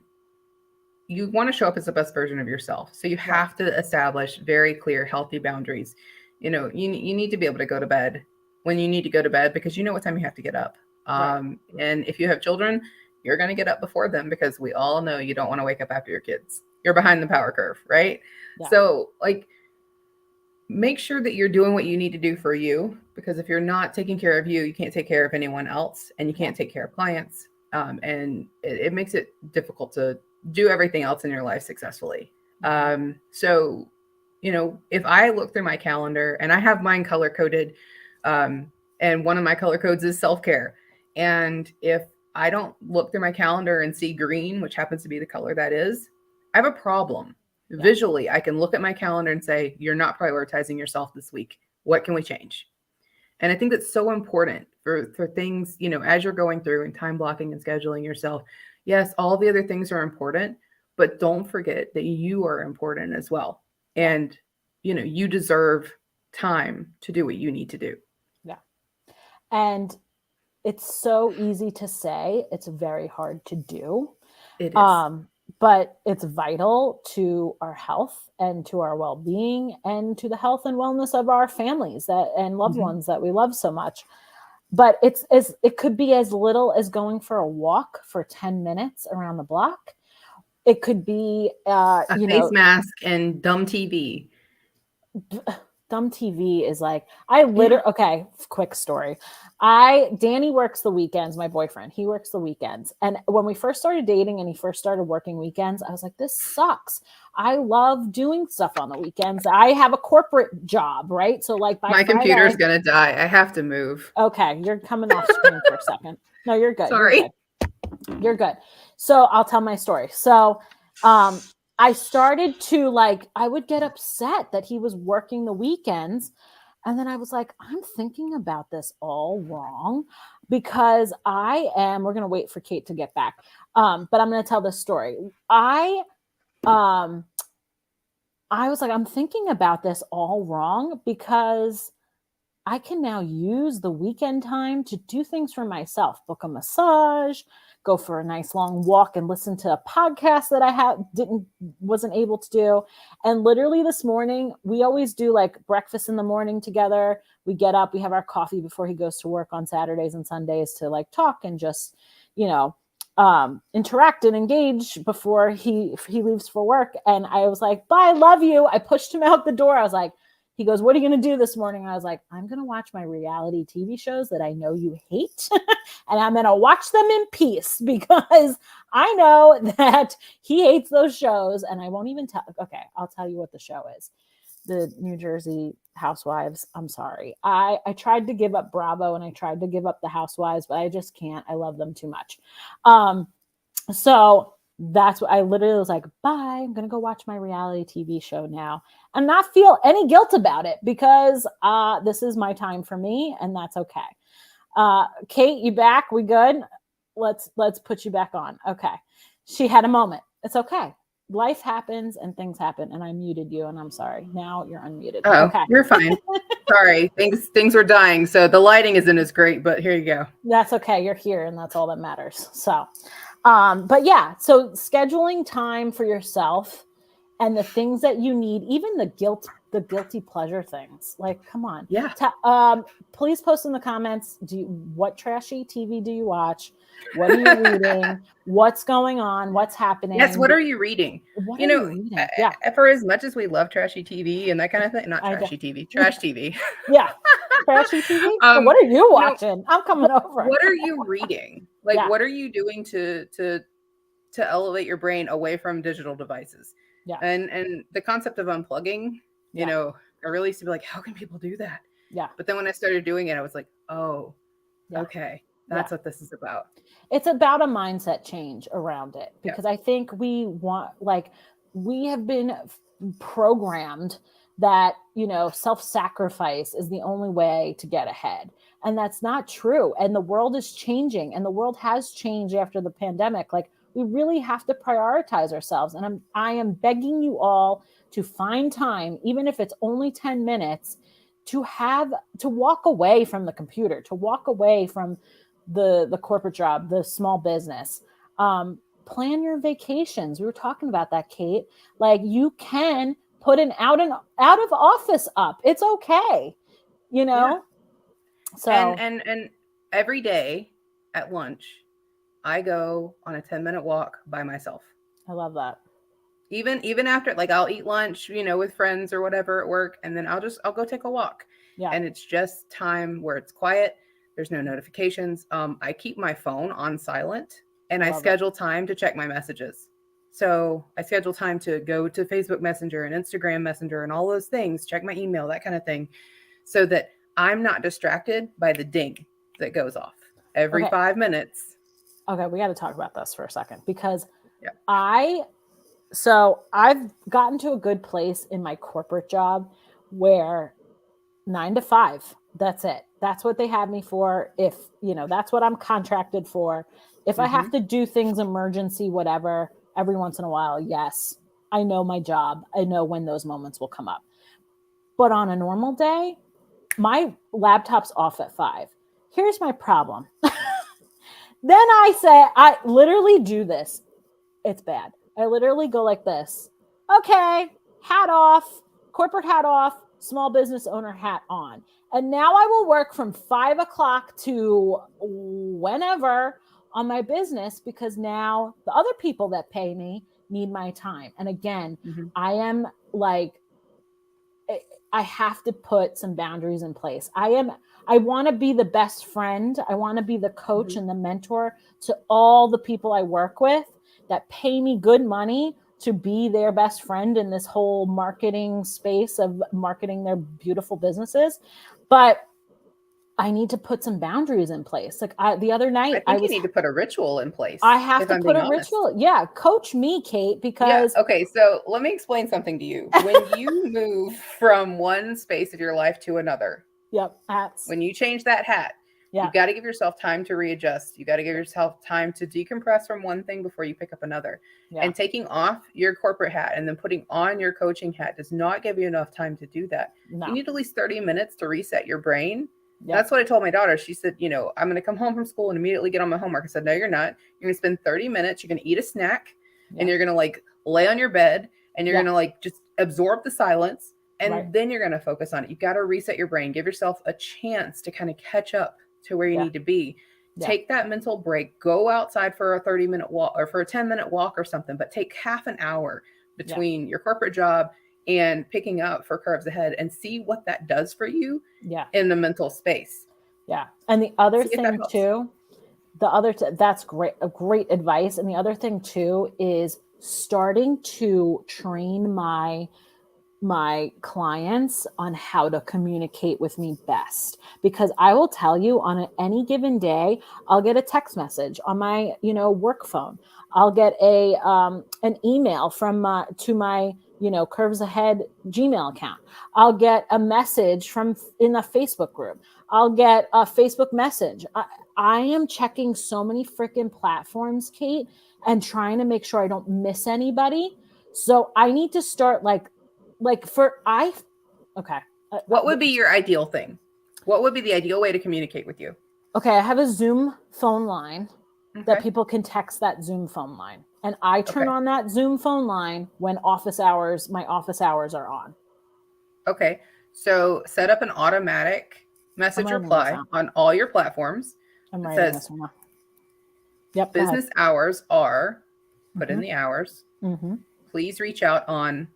you want to show up as the best version of yourself. So you have to establish very clear, healthy boundaries. You need to be able to go to bed when you need to go to bed because you know what time you have to get up. And if you have children, you're going to get up before them because we all know you don't want to wake up after your kids. You're behind the power curve, right? Yeah. So make sure that you're doing what you need to do for you, because if you're not taking care of you, you can't take care of anyone else, and you can't take care of clients. And it makes it difficult to do everything else in your life successfully. So, if I look through my calendar, and I have mine color coded, and one of my color codes is self-care. And if I don't look through my calendar and see green, which happens to be the color that is, I have a problem. Visually, I can look at my calendar and say, you're not prioritizing yourself this week. What can we change? And I think that's so important for things, as you're going through and time blocking and scheduling yourself. Yes, all the other things are important, but don't forget that you are important as well. And, you deserve time to do what you need to do. Yeah. And it's so easy to say, it's very hard to do. It is. But it's vital to our health and to our well-being and to the health and wellness of our families and loved ones that we love so much. But it could be as little as going for a walk for 10 minutes around the block. It could be a face mask and dumb TV. Dumb TV is like, okay, quick story. Danny works the weekends, my boyfriend, he works the weekends. And when we first started dating and he first started working weekends, I was like, this sucks. I love doing stuff on the weekends. I have a corporate job, right? So like my computer's going to die. I have to move. Okay. You're coming off screen for a second. No, you're good. Sorry. You're good. So I'll tell my story. So, I started to I would get upset that he was working the weekends. And then I was like, I'm thinking about this all wrong because we're going to wait for Kate to get back. But I'm going to tell this story. I was like, I'm thinking about this all wrong because I can now use the weekend time to do things for myself, book a massage, go for a nice long walk and listen to a podcast that I wasn't able to do. And literally this morning, we always do breakfast in the morning together. We get up, we have our coffee before he goes to work on Saturdays and Sundays to talk and just, interact and engage before he leaves for work. And I was like, bye, love you. I pushed him out the door. I was like, he goes, what are you going to do this morning? I was like, I'm going to watch my reality TV shows that I know you hate. And I'm going to watch them in peace because I know that he hates those shows. And I won't even tell. Okay, I'll tell you what the show is. The New Jersey Housewives. I'm sorry. I tried to give up Bravo and I tried to give up the Housewives, but I just can't. I love them too much. So that's what I literally was like, bye, I'm going to go watch my reality TV show now and not feel any guilt about it because this is my time for me and that's okay. Kate, you back? We good? Let's put you back on. Okay. She had a moment. It's okay. Life happens and things happen and I muted you and I'm sorry. Now you're unmuted. Oh, okay. You're fine. Sorry. Things were dying. So the lighting isn't as great, but here you go. That's okay. You're here and that's all that matters. So, but yeah, so scheduling time for yourself and the things that you need, even the guilty pleasure things. Come on. Yeah. Please post in the comments. What trashy TV do you watch? What are you reading? What's going on? What's happening? Yes. What are you reading? What are you reading? Yeah. For as much as we love trashy TV and that kind of thing, not trashy TV, trash TV. Yeah. Trashy TV. What are you watching? I'm coming over. What are you reading? What are you doing to elevate your brain away from digital devices? Yeah. And the concept of unplugging, I really used to be like, how can people do that? Yeah. But then when I started doing it, I was like, oh, okay. That's what this is about. It's about a mindset change around it because I think we have been programmed that, self-sacrifice is the only way to get ahead. And that's not true. And the world is changing and the world has changed after the pandemic. We really have to prioritize ourselves. And I am begging you all to find time, even if it's only 10 minutes, to walk away from the computer, to walk away from the corporate job, the small business. Plan your vacations. We were talking about that, Kate. You can put an out of office up. It's okay. So and every day at lunch, I go on a 10-minute walk by myself. I love that. Even after, like, I'll eat lunch, with friends or whatever at work, and then I'll go take a walk. Yeah. And it's just time where it's quiet. There's no notifications. I keep my phone on silent, and I Love it. schedule time to check my messages. So I schedule time to go to Facebook Messenger and Instagram Messenger and all those things, check my email, that kind of thing, so that I'm not distracted by the ding that goes off every Okay. 5 minutes. Okay, we got to talk about this for a second, because Yeah. I've gotten to a good place in my corporate job where 9 to 5, that's it. That's what they have me for. If, that's what I'm contracted for. If I have to do things emergency, whatever, every once in a while, yes, I know my job. I know when those moments will come up. But on a normal day, my laptop's off at 5. Here's my problem. Then I literally do this. It's bad. I literally go like this. Okay, hat off, corporate hat off, small business owner hat on. And now I will work from 5 o'clock to whenever on my business, because now the other people that pay me need my time. And again, I am like, I have to put some boundaries in place. I want to be the best friend. I want to be the coach and the mentor to all the people I work with that pay me good money to be their best friend in this whole marketing space of marketing their beautiful businesses. But I need to put some boundaries in place. Like the other night, I think you need to put a ritual in place. I have to put a ritual. Yeah. Coach me, Kate, because. Yeah. Okay. So let me explain something to you. When you move from one space of your life to another. Yep. When you change that hat, you've got to give yourself time to readjust. You got to give yourself time to decompress from one thing before you pick up another. Yeah. And taking off your corporate hat and then putting on your coaching hat does not give you enough time to do that. No. You need at least 30 minutes to reset your brain. Yep. That's what I told my daughter. She said, I'm going to come home from school and immediately get on my homework. I said, no, you're not. You're going to spend 30 minutes. You're going to eat a snack and you're going to lay on your bed and you're going to just absorb the silence. And then you're going to focus on it. You've got to reset your brain. Give yourself a chance to kind of catch up to where you need to be. Yeah. Take that mental break. Go outside for a 30-minute walk or for a 10-minute walk or something. But take half an hour between your corporate job and picking up for Curves Ahead and see what that does for you in the mental space. Yeah. And the other thing too, that's great advice. And the other thing too is starting to train my clients on how to communicate with me best, because I will tell you on any given day, I'll get a text message on my, work phone. I'll get an email from to my, Curves Ahead Gmail account. I'll get a message in a Facebook group. I'll get a Facebook message. I am checking so many freaking platforms, Kate, and trying to make sure I don't miss anybody. So I need to start okay. What would be your ideal thing? What would be the ideal way to communicate with you? Okay, I have a Zoom phone line that people can text that Zoom phone line. And I turn on that Zoom phone line when my office hours are on. Okay. So set up an automatic message reply on all your platforms. I'm writing this one. Yep. Business hours are, put in the hours. Please reach out on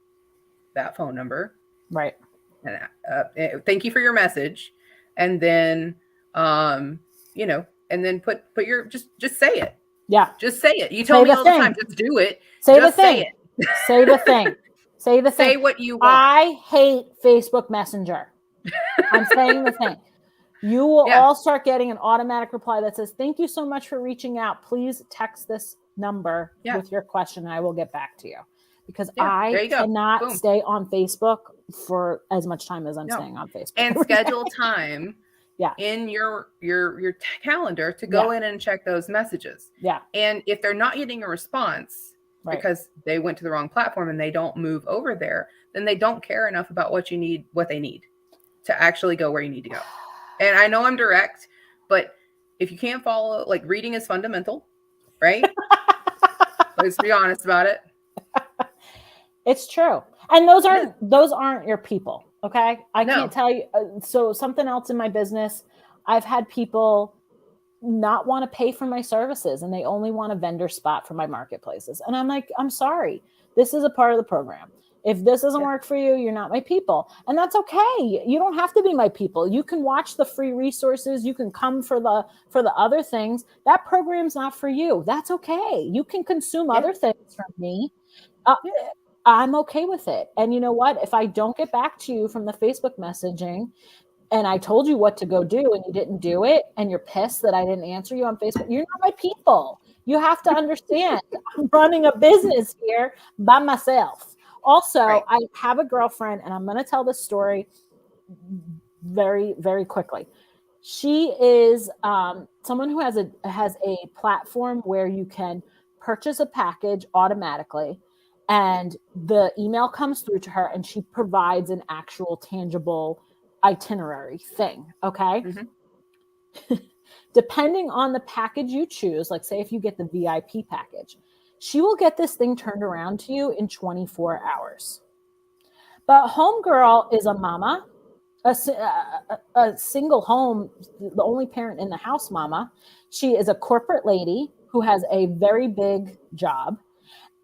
that phone number. Right. And thank you for your message. And then, and then put your, just say it. Yeah. Just say it. You tell me all the time, just do it. Say the thing. Say the thing. Say the thing. Say what you want. I hate Facebook Messenger. I'm saying the thing. You will all start getting an automatic reply that says, thank you so much for reaching out. Please text this number with your question and I will get back to you. Because I cannot stay on Facebook for as much time as I'm staying on Facebook. And schedule time in your calendar to go in and check those messages. Yeah. And if they're not getting a response because they went to the wrong platform and they don't move over there, then they don't care enough about what they need to actually go where you need to go. And I know I'm direct, but if you can't follow, reading is fundamental, right? Let's be honest about it. It's true. And those aren't your people. Okay. I can't tell you. So something else in my business, I've had people not want to pay for my services and they only want a vendor spot for my marketplaces. And I'm like, I'm sorry. This is a part of the program. If this doesn't work for you, you're not my people. And that's okay. You don't have to be my people. You can watch the free resources. You can come for the other things. That program's not for you. That's okay. You can consume other things from me. I'm okay with it. And you know what? If I don't get back to you from the Facebook messaging and I told you what to go do and you didn't do it and you're pissed that I didn't answer you on Facebook, you're not my people. You have to understand I'm running a business here by myself. Also, I have a girlfriend, and I'm going to tell this story very, very quickly. She is someone who has a platform where you can purchase a package automatically, and the email comes through to her, and she provides an actual tangible itinerary thing. Okay. Mm-hmm. Depending on the package you choose, like say if you get the VIP package, she will get this thing turned around to you in 24 hours. But homegirl is a mama, a single home, the only parent in the house mama. She is a corporate lady who has a very big job.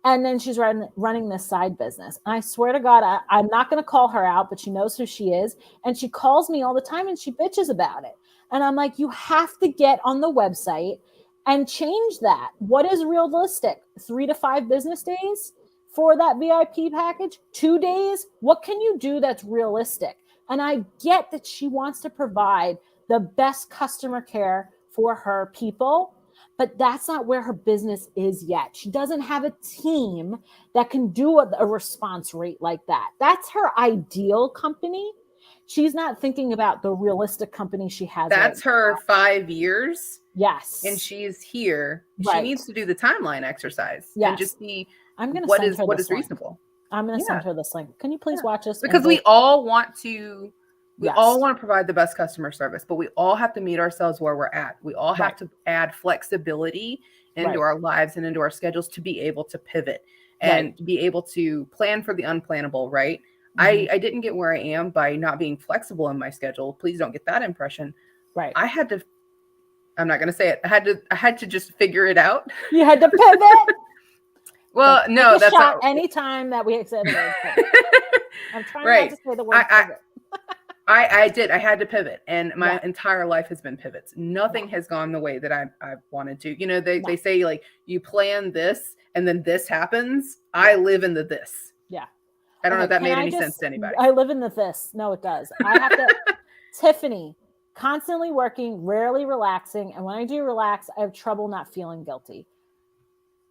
And then she's running this side business. And I swear to God, I'm not going to call her out, but she knows who she is. And she calls me all the time and she bitches about it. And I'm like, you have to get on the website and change that. What is realistic? 3 to 5 business days for that VIP package? 2 days? What can you do that's realistic? And I get that she wants to provide the best customer care for her people, but that's not where her business is yet. She doesn't have a team that can do a response rate like that. That's her ideal company. She's not thinking about the realistic company she has. That's her 5 years. Yes. And she's here. Right. She needs to do the timeline exercise and just see what is reasonable. I'm going to send her this link. Can you please watch this? Because we all want to all want to provide the best customer service, but we all have to meet ourselves where we're at. We all have to add flexibility into our lives and into our schedules to be able to pivot and be able to plan for the unplannable, right? Mm-hmm. I didn't get where I am by not being flexible in my schedule. Please don't get that impression. Right. I'm not going to say it. I had to just figure it out. You had to pivot. Well, no, that's not any time that we said the word pivot. I'm trying not to say the word pivot. I did. I had to pivot, and my entire life has been pivots. Nothing has gone the way that I wanted to. You know, they say like you plan this and then this happens. I live in the this. Yeah. I don't know if that made any sense to anybody. I live in the this. No, it does. I have to. Tiffany, constantly working, rarely relaxing, and when I do relax, I have trouble not feeling guilty.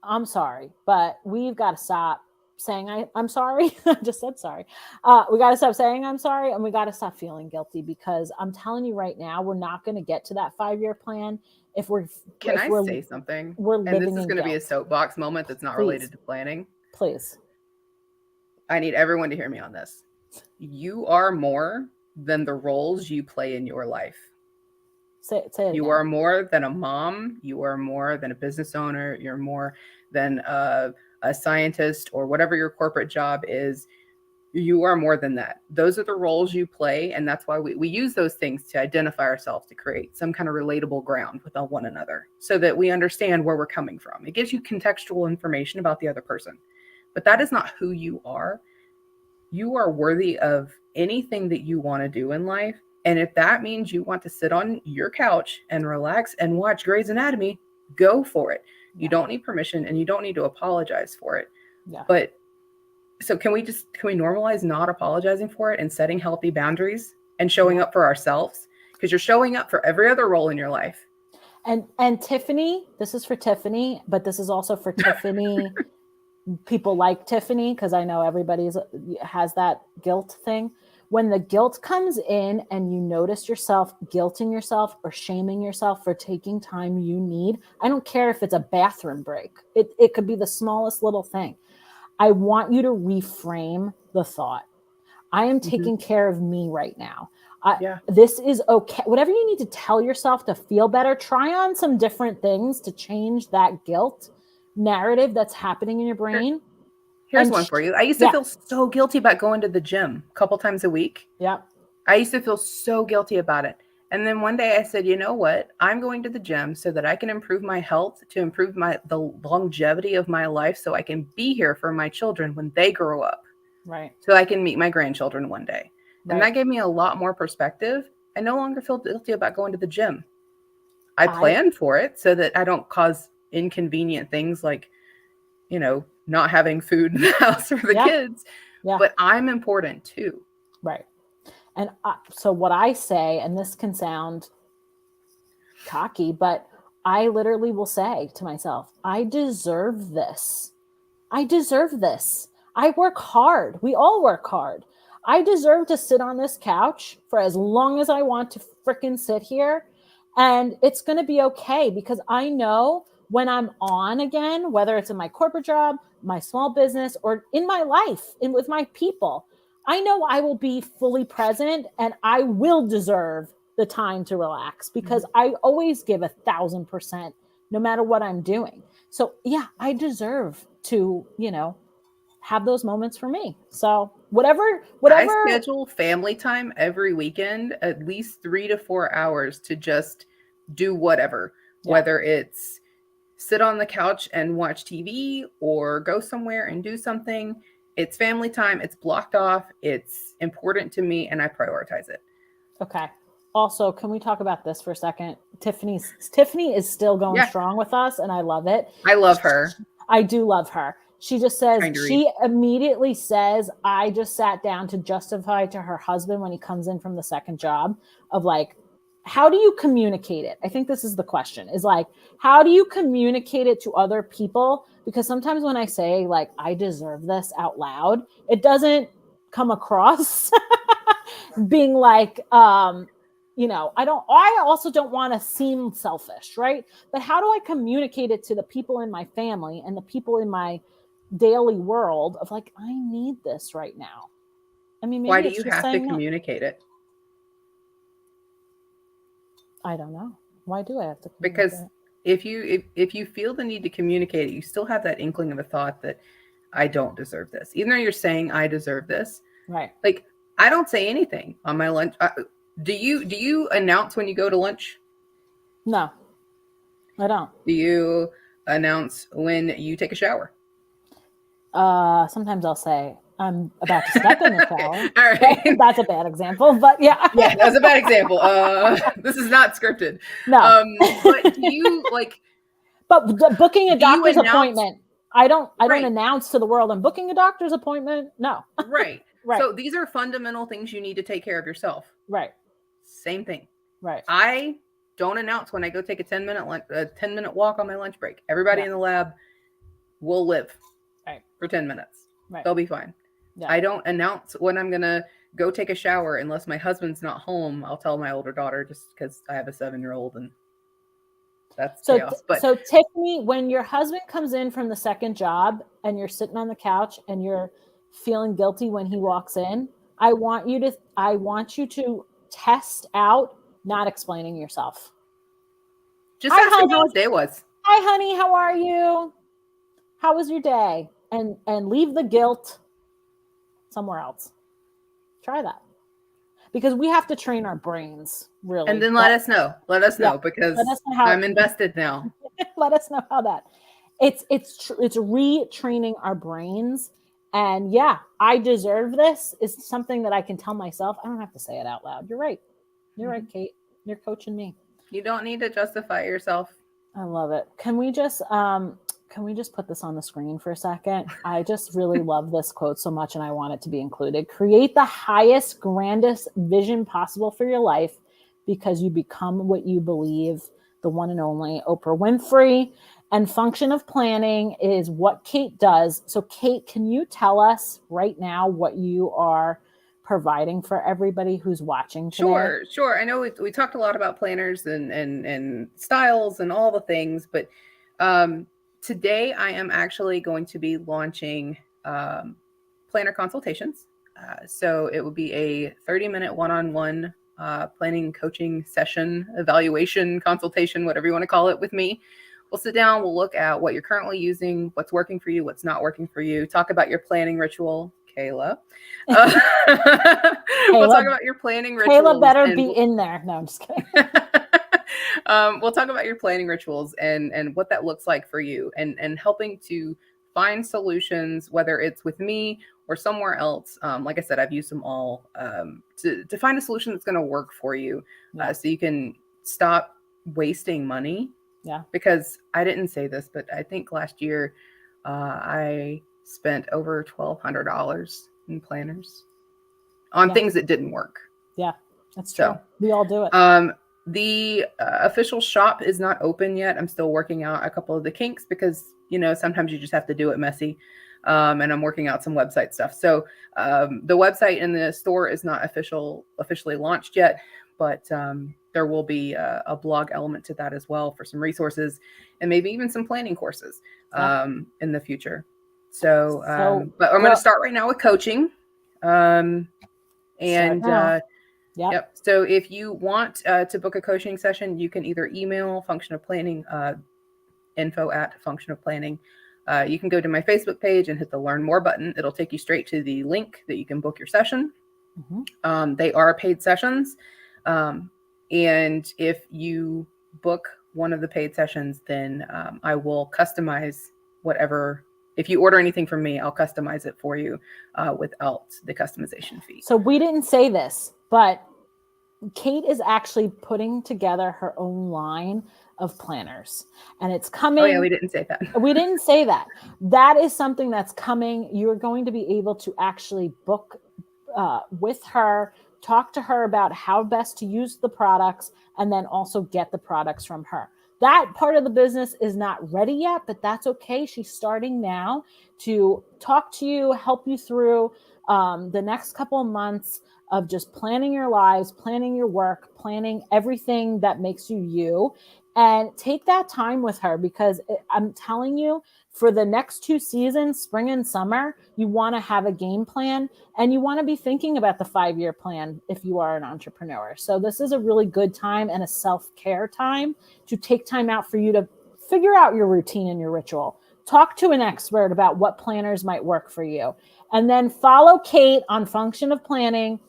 I'm sorry, but we've got to stop saying I'm sorry. I just said sorry. We got to stop saying I'm sorry, and we got to stop feeling guilty, because I'm telling you right now, we're not going to get to that 5-year plan if we're. Can I say something? And this is going to be a soapbox moment that's not related to planning. Please. I need everyone to hear me on this. You are more than the roles you play in your life. Say it you are more than a mom. You are more than a business owner. You're more than a scientist or whatever your corporate job is. You are more than that. Those are the roles you play. And that's why we use those things to identify ourselves, to create some kind of relatable ground with one another so that we understand where we're coming from. It gives you contextual information about the other person. But that is not who you are. You are worthy of anything that you want to do in life. And if that means you want to sit on your couch and relax and watch Grey's Anatomy, go for it. You don't need permission and you don't need to apologize for it. Yeah. But so can we normalize not apologizing for it and setting healthy boundaries and showing up for ourselves? Because you're showing up for every other role in your life. And Tiffany, this is for Tiffany, but this is also for Tiffany. People like Tiffany, because I know everybody has that guilt thing. When the guilt comes in and you notice yourself guilting yourself or shaming yourself for taking time you need, I don't care if it's a bathroom break. It could be the smallest little thing. I want you to reframe the thought. I am taking care of me right now. This is okay. Whatever you need to tell yourself to feel better, try on some different things to change that guilt narrative that's happening in your brain. Here's one for you. I used to feel so guilty about going to the gym a couple times a week. Yeah. I used to feel so guilty about it. And then one day I said, you know what? I'm going to the gym so that I can improve my health, to improve the longevity of my life, so I can be here for my children when they grow up. Right. So I can meet my grandchildren one day. And Right. that gave me a lot more perspective. I no longer feel guilty about going to the gym. I plan for it so that I don't cause inconvenient things like, not having food in the house for the kids. Yeah. But I'm important too. Right. And so what I say, and this can sound cocky, but I literally will say to myself, I deserve this. I deserve this. I work hard. We all work hard. I deserve to sit on this couch for as long as I want to fricking sit here. And it's going to be okay, because I know when I'm on again, whether it's in my corporate job, my small business, or in my life, with my people, I know I will be fully present, and I will deserve the time to relax, because I always give 1,000%, no matter what I'm doing. So yeah, I deserve to, have those moments for me. So whatever. I schedule family time every weekend, at least 3 to 4 hours, to just do whatever, whether it's sit on the couch and watch TV or go somewhere and do something. It's family time. It's blocked off. It's important to me, and I prioritize it. Okay. Also, can we talk about this for a second? Tiffany is still going strong with us, and I love it. I love her. I do love her. She just says, she immediately says, I just sat down to justify to her husband when he comes in from the second job of like, how do you communicate it? I think this is the question, is like, how do you communicate it to other people? Because sometimes when I say like, I deserve this out loud, it doesn't come across being like, I also don't want to seem selfish, right? But how do I communicate it to the people in my family and the people in my daily world of like, I need this right now? I mean, maybe why do you have to communicate it? I don't know. Why do I have to communicate Because it? if you feel the need to communicate it, you still have that inkling of a thought that I don't deserve this, even though you're saying I deserve this. Right. Like, I don't say anything on my lunch. Do you announce when you go to lunch? No, I don't. Do you announce when you take a shower? Sometimes I'll say I'm about to step in the shower. All right. That's a bad example, but yeah. Yeah, that's a bad example. This is not scripted. No. But do you like? But booking a doctor's appointment, I don't announce to the world I'm booking a doctor's appointment. No. Right. Right. So these are fundamental things you need to take care of yourself. Right. Same thing. Right. I don't announce when I go take a 10-minute walk on my lunch break. Everybody in the lab will live for 10 minutes. Right. They'll be fine. Yeah. I don't announce when I'm going to go take a shower unless my husband's not home. I'll tell my older daughter, just because I have a 7-year-old, and that's chaos. So Tiffany, when your husband comes in from the second job and you're sitting on the couch and you're feeling guilty when he walks in, I want you to test out not explaining yourself. Just ask him how his day was. Hi, honey. How are you? How was your day? And leave the guilt somewhere else. Try that. Because we have to train our brains, really. And then let us know. Let us know, because I'm invested now. Let us know how that. It's retraining our brains. And yeah, I deserve this is something that I can tell myself. I don't have to say it out loud. You're right. You're right, Kate. You're coaching me. You don't need to justify yourself. I love it. Can we just put this on the screen for a second? I just really love this quote so much, and I want it to be included. Create the highest, grandest vision possible for your life, because you become what you believe. The one and only Oprah Winfrey. And function of planning is what Kate does. So Kate, can you tell us right now what you are providing for everybody who's watching today? Sure. I know we talked a lot about planners and styles and all the things, but today I am actually going to be launching planner consultations. So it will be a 30-minute one-on-one planning coaching session, evaluation, consultation, whatever you want to call it, with me. We'll sit down, we'll look at what you're currently using, what's working for you, what's not working for you, talk about your planning ritual, Kayla. We'll talk about your planning rituals. Kayla better be in there. No, I'm just kidding. We'll talk about your planning rituals and what that looks like for you, and helping to find solutions, whether it's with me or somewhere else. Like I said, I've used them all to find a solution that's going to work for you, so you can stop wasting money. Yeah. Because I didn't say this, but I think last year I spent over $1,200 in planners on things that didn't work. Yeah, that's true. So, we all do it. The official shop is not open yet. I'm still working out a couple of the kinks because, sometimes you just have to do it messy. And I'm working out some website stuff. So the website and the store is not officially launched yet, but there will be a blog element to that as well for some resources and maybe even some planning courses in the future. So but I'm going to start right now with coaching. Yep. So if you want to book a coaching session, you can either email Function of Planning, info@functionofplanning. You can go to my Facebook page and hit the Learn More button. It'll take you straight to the link that you can book your session. Mm-hmm. They are paid sessions. And if you book one of the paid sessions, then I will customize whatever. If you order anything from me, I'll customize it for you without the customization fee. So we didn't say this, but Kate is actually putting together her own line of planners, and it's coming. Oh yeah, we didn't say that. We didn't say that. That is something that's coming. You're going to be able to actually book with her, talk to her about how best to use the products, and then also get the products from her. That part of the business is not ready yet, but that's okay. She's starting now to talk to you, help you through the next couple of months of just planning your lives, planning your work, planning everything that makes you you. And take that time with her, because I'm telling you, for the next 2 seasons, spring and summer, you want to have a game plan, and you want to be thinking about the 5-year plan if you are an entrepreneur. So this is a really good time and a self-care time to take time out for you to figure out your routine and your ritual. Talk to an expert about what planners might work for you. And then follow Kate on Function of Planning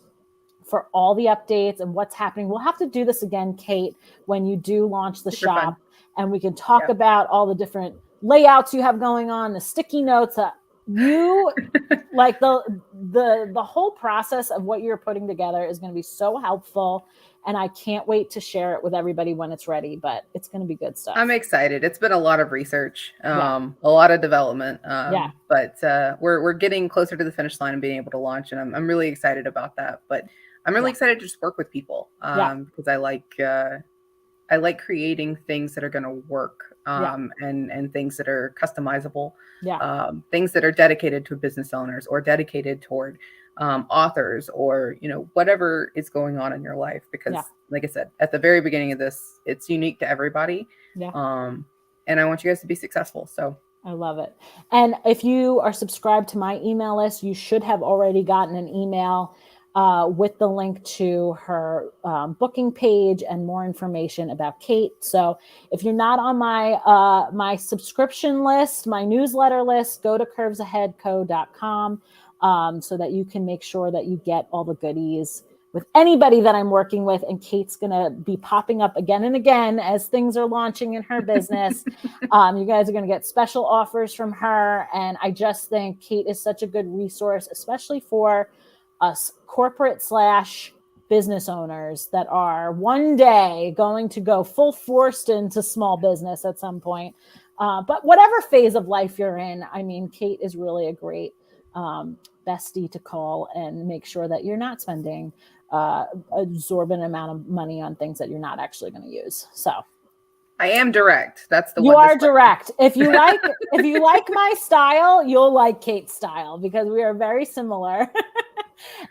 for all the updates and what's happening. We'll have to do this again, Kate, when you do launch the shop, fun. And we can talk about all the different layouts you have going on, the sticky notes. You like the whole process of what you're putting together is going to be so helpful, and I can't wait to share it with everybody when it's ready. But it's going to be good stuff. I'm excited. It's been a lot of research, a lot of development. But we're getting closer to the finish line and being able to launch, and I'm really excited about that. But I'm really excited to just work with people because I like creating things that are going to work and things that are customizable, things that are dedicated to business owners or dedicated toward authors or, whatever is going on in your life. Because like I said, at the very beginning of this, it's unique to everybody. And I want you guys to be successful. So I love it. And if you are subscribed to my email list, you should have already gotten an email with the link to her booking page and more information about Kate. So if you're not on my subscription list, my newsletter list, go to curvesaheadco.com so that you can make sure that you get all the goodies with anybody that I'm working with. And Kate's going to be popping up again and again as things are launching in her business. You guys are going to get special offers from her. And I just think Kate is such a good resource, especially for us corporate/business owners that are one day going to go full force into small business at some point. But whatever phase of life you're in, I mean, Kate is really a great bestie to call and make sure that you're not spending absorbent amount of money on things that you're not actually going to use. So I am direct. That's the you one. You are direct. If you like my style, you'll like Kate's style because we are very similar.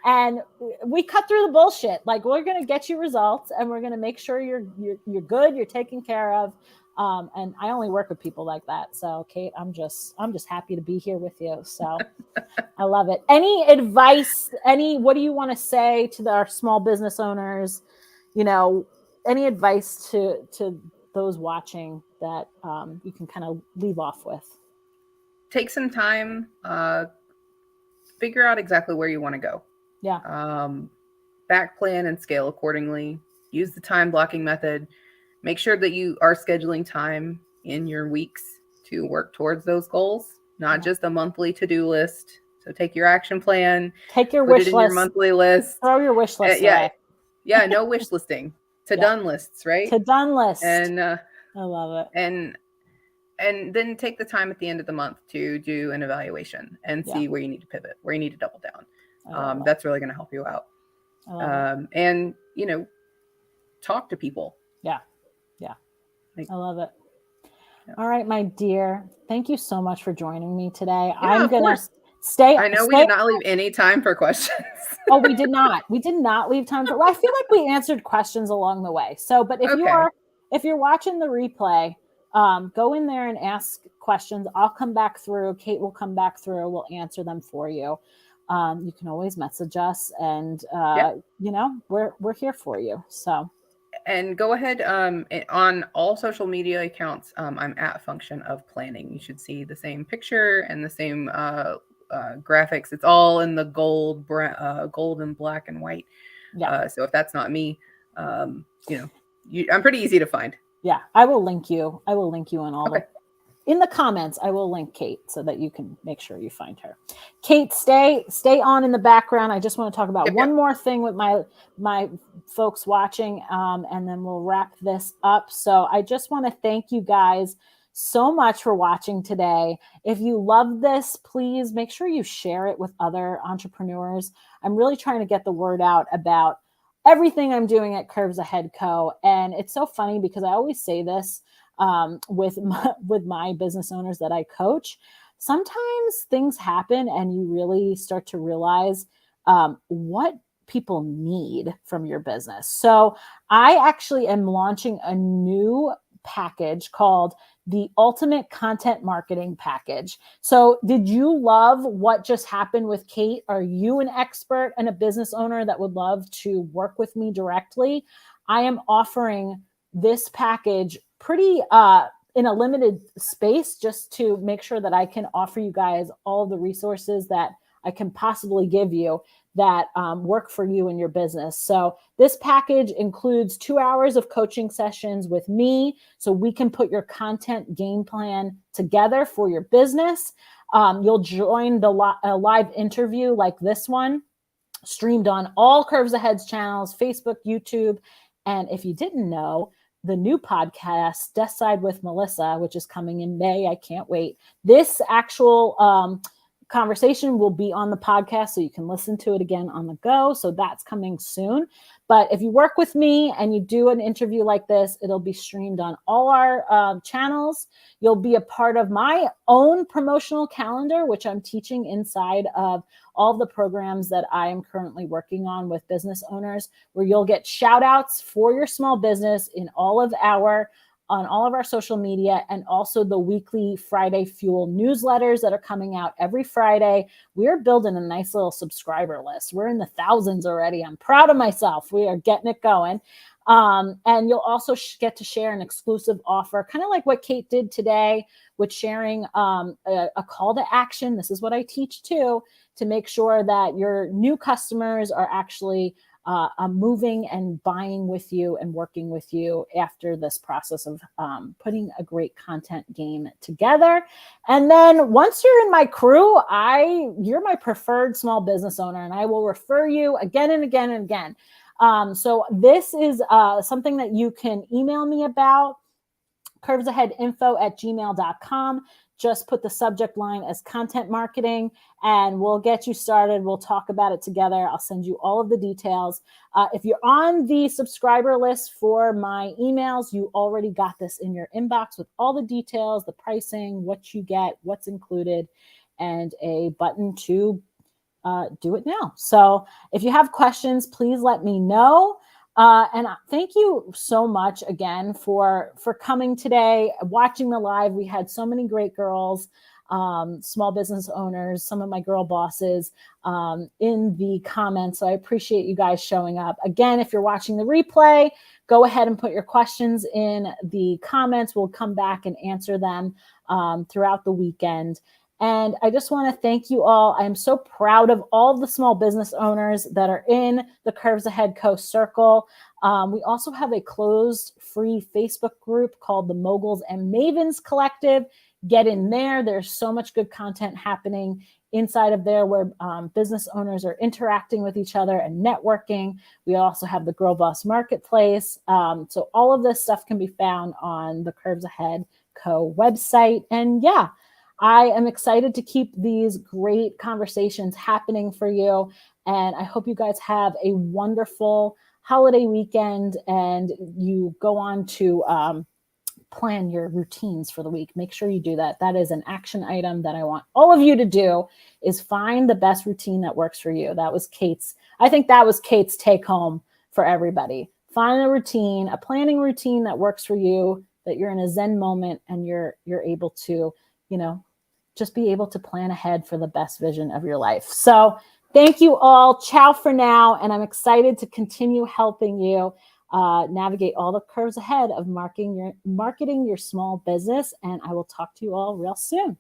And we cut through the bullshit. Like, we're going to get you results, and we're going to make sure you're good, you're taken care of. And I only work with people like that. So Kate, I'm just happy to be here with you. So I love it. Any advice, what do you want to say to our small business owners? Any advice to those watching that you can kind of leave off with? Take some time, figure out exactly where you want to go. Yeah. Back plan and scale accordingly. Use the time blocking method. Make sure that you are scheduling time in your weeks to work towards those goals, not just a monthly to-do list. So take your action plan, take your put wish it in list, your monthly list. throw your wish list away. Yeah, no wish listing. To done lists, right? To done list. And I love it. And then take the time at the end of the month to do an evaluation and see where you need to pivot, where you need to double down. That's really going to help you out. And, you know, talk to people. Yeah. I love it. Yeah. All right, my dear. Thank you so much for joining me today. Yeah, I'm going to stay. I know we did not leave any time for questions. Oh, we did not. We did not leave time for, well, I feel like we answered questions along the way. So, but if you're watching the replay, go in there and ask questions. I'll come back through. Kate will come back through. We'll answer them for you. You can always message us, and you know, we're here for you. So, and go ahead on all social media accounts. I'm at Function of Planning. You should see the same picture and the same graphics. It's all in the gold and black and white. Yeah. So if that's not me, you know, I'm pretty easy to find. Yeah, I will link you. I will link you on all in the comments. I will link Kate so that you can make sure you find her. Kate, stay on in the background. I just want to talk about one more thing with my folks watching, and then we'll wrap this up. So I just want to thank you guys so much for watching today. If you love this, please make sure you share it with other entrepreneurs. I'm really trying to get the word out about everything I'm doing at Curves Ahead Co. And it's so funny because I always say this with my business owners that I coach. Sometimes things happen and you really start to realize what people need from your business. So I actually am launching a new package called the Ultimate Content Marketing Package. So did you love what just happened with Kate? Are you an expert and a business owner that would love to work with me directly? I am offering this package pretty in a limited space, just to make sure that I can offer you guys all the resources that I can possibly give you that work for you and your business. So this package includes 2 hours of coaching sessions with me, so we can put your content game plan together for your business. You'll join the live interview like this one, streamed on all Curves Ahead's channels, Facebook, YouTube. And if you didn't know, the new podcast, Desk Side with Melissa, which is coming in May, I can't wait. This actual conversation will be on the podcast, so you can listen to it again on the go. So that's coming soon. But if you work with me and you do an interview like this, it'll be streamed on all our channels. You'll be a part of my own promotional calendar, which I'm teaching inside of all the programs that I am currently working on with business owners, where you'll get shout outs for your small business on all of our social media, and also the weekly Friday Fuel newsletters that are coming out every Friday. We're building a nice little subscriber list. We're in the thousands already. I'm proud of myself. We are getting it going. And you'll also get to share an exclusive offer, kind of like what Kate did today with sharing a call to action. This is what I teach too, to make sure that your new customers are actually moving and buying with you and working with you after this process of putting a great content game together. And then once you're in my crew, you're my preferred small business owner, and I will refer you again and again and again. So this is something that you can email me about, curvesaheadinfo@gmail.com. Just put the subject line as content marketing, and we'll get you started. We'll talk about it together. I'll send you all of the details. If you're on the subscriber list for my emails, you already got this in your inbox with all the details, the pricing, what you get, what's included, and a button to do it now. So if you have questions, please let me know. And thank you so much again for coming today, watching the live. We had so many great girls, small business owners, some of my girl bosses in the comments. So I appreciate you guys showing up. Again, if you're watching the replay, go ahead and put your questions in the comments. We'll come back and answer them throughout the weekend. And I just want to thank you all. I am so proud of all the small business owners that are in the Curves Ahead Co circle. We also have a closed free Facebook group called the Moguls and Mavens Collective. Get in there. There's so much good content happening inside of there where business owners are interacting with each other and networking. We also have the Girl Boss Marketplace. So all of this stuff can be found on the Curves Ahead Co website. And yeah, I am excited to keep these great conversations happening for you. And I hope you guys have a wonderful holiday weekend and you go on to plan your routines for the week. Make sure you do that. That is an action item that I want all of you to do, is find the best routine that works for you. That was Kate's. I think that was Kate's take home for everybody. Find a routine, a planning routine that works for you, that you're in a Zen moment and you're able to, just be able to plan ahead for the best vision of your life. So thank you all. Ciao for now. And I'm excited to continue helping you navigate all the curves ahead of marketing your small business. And I will talk to you all real soon.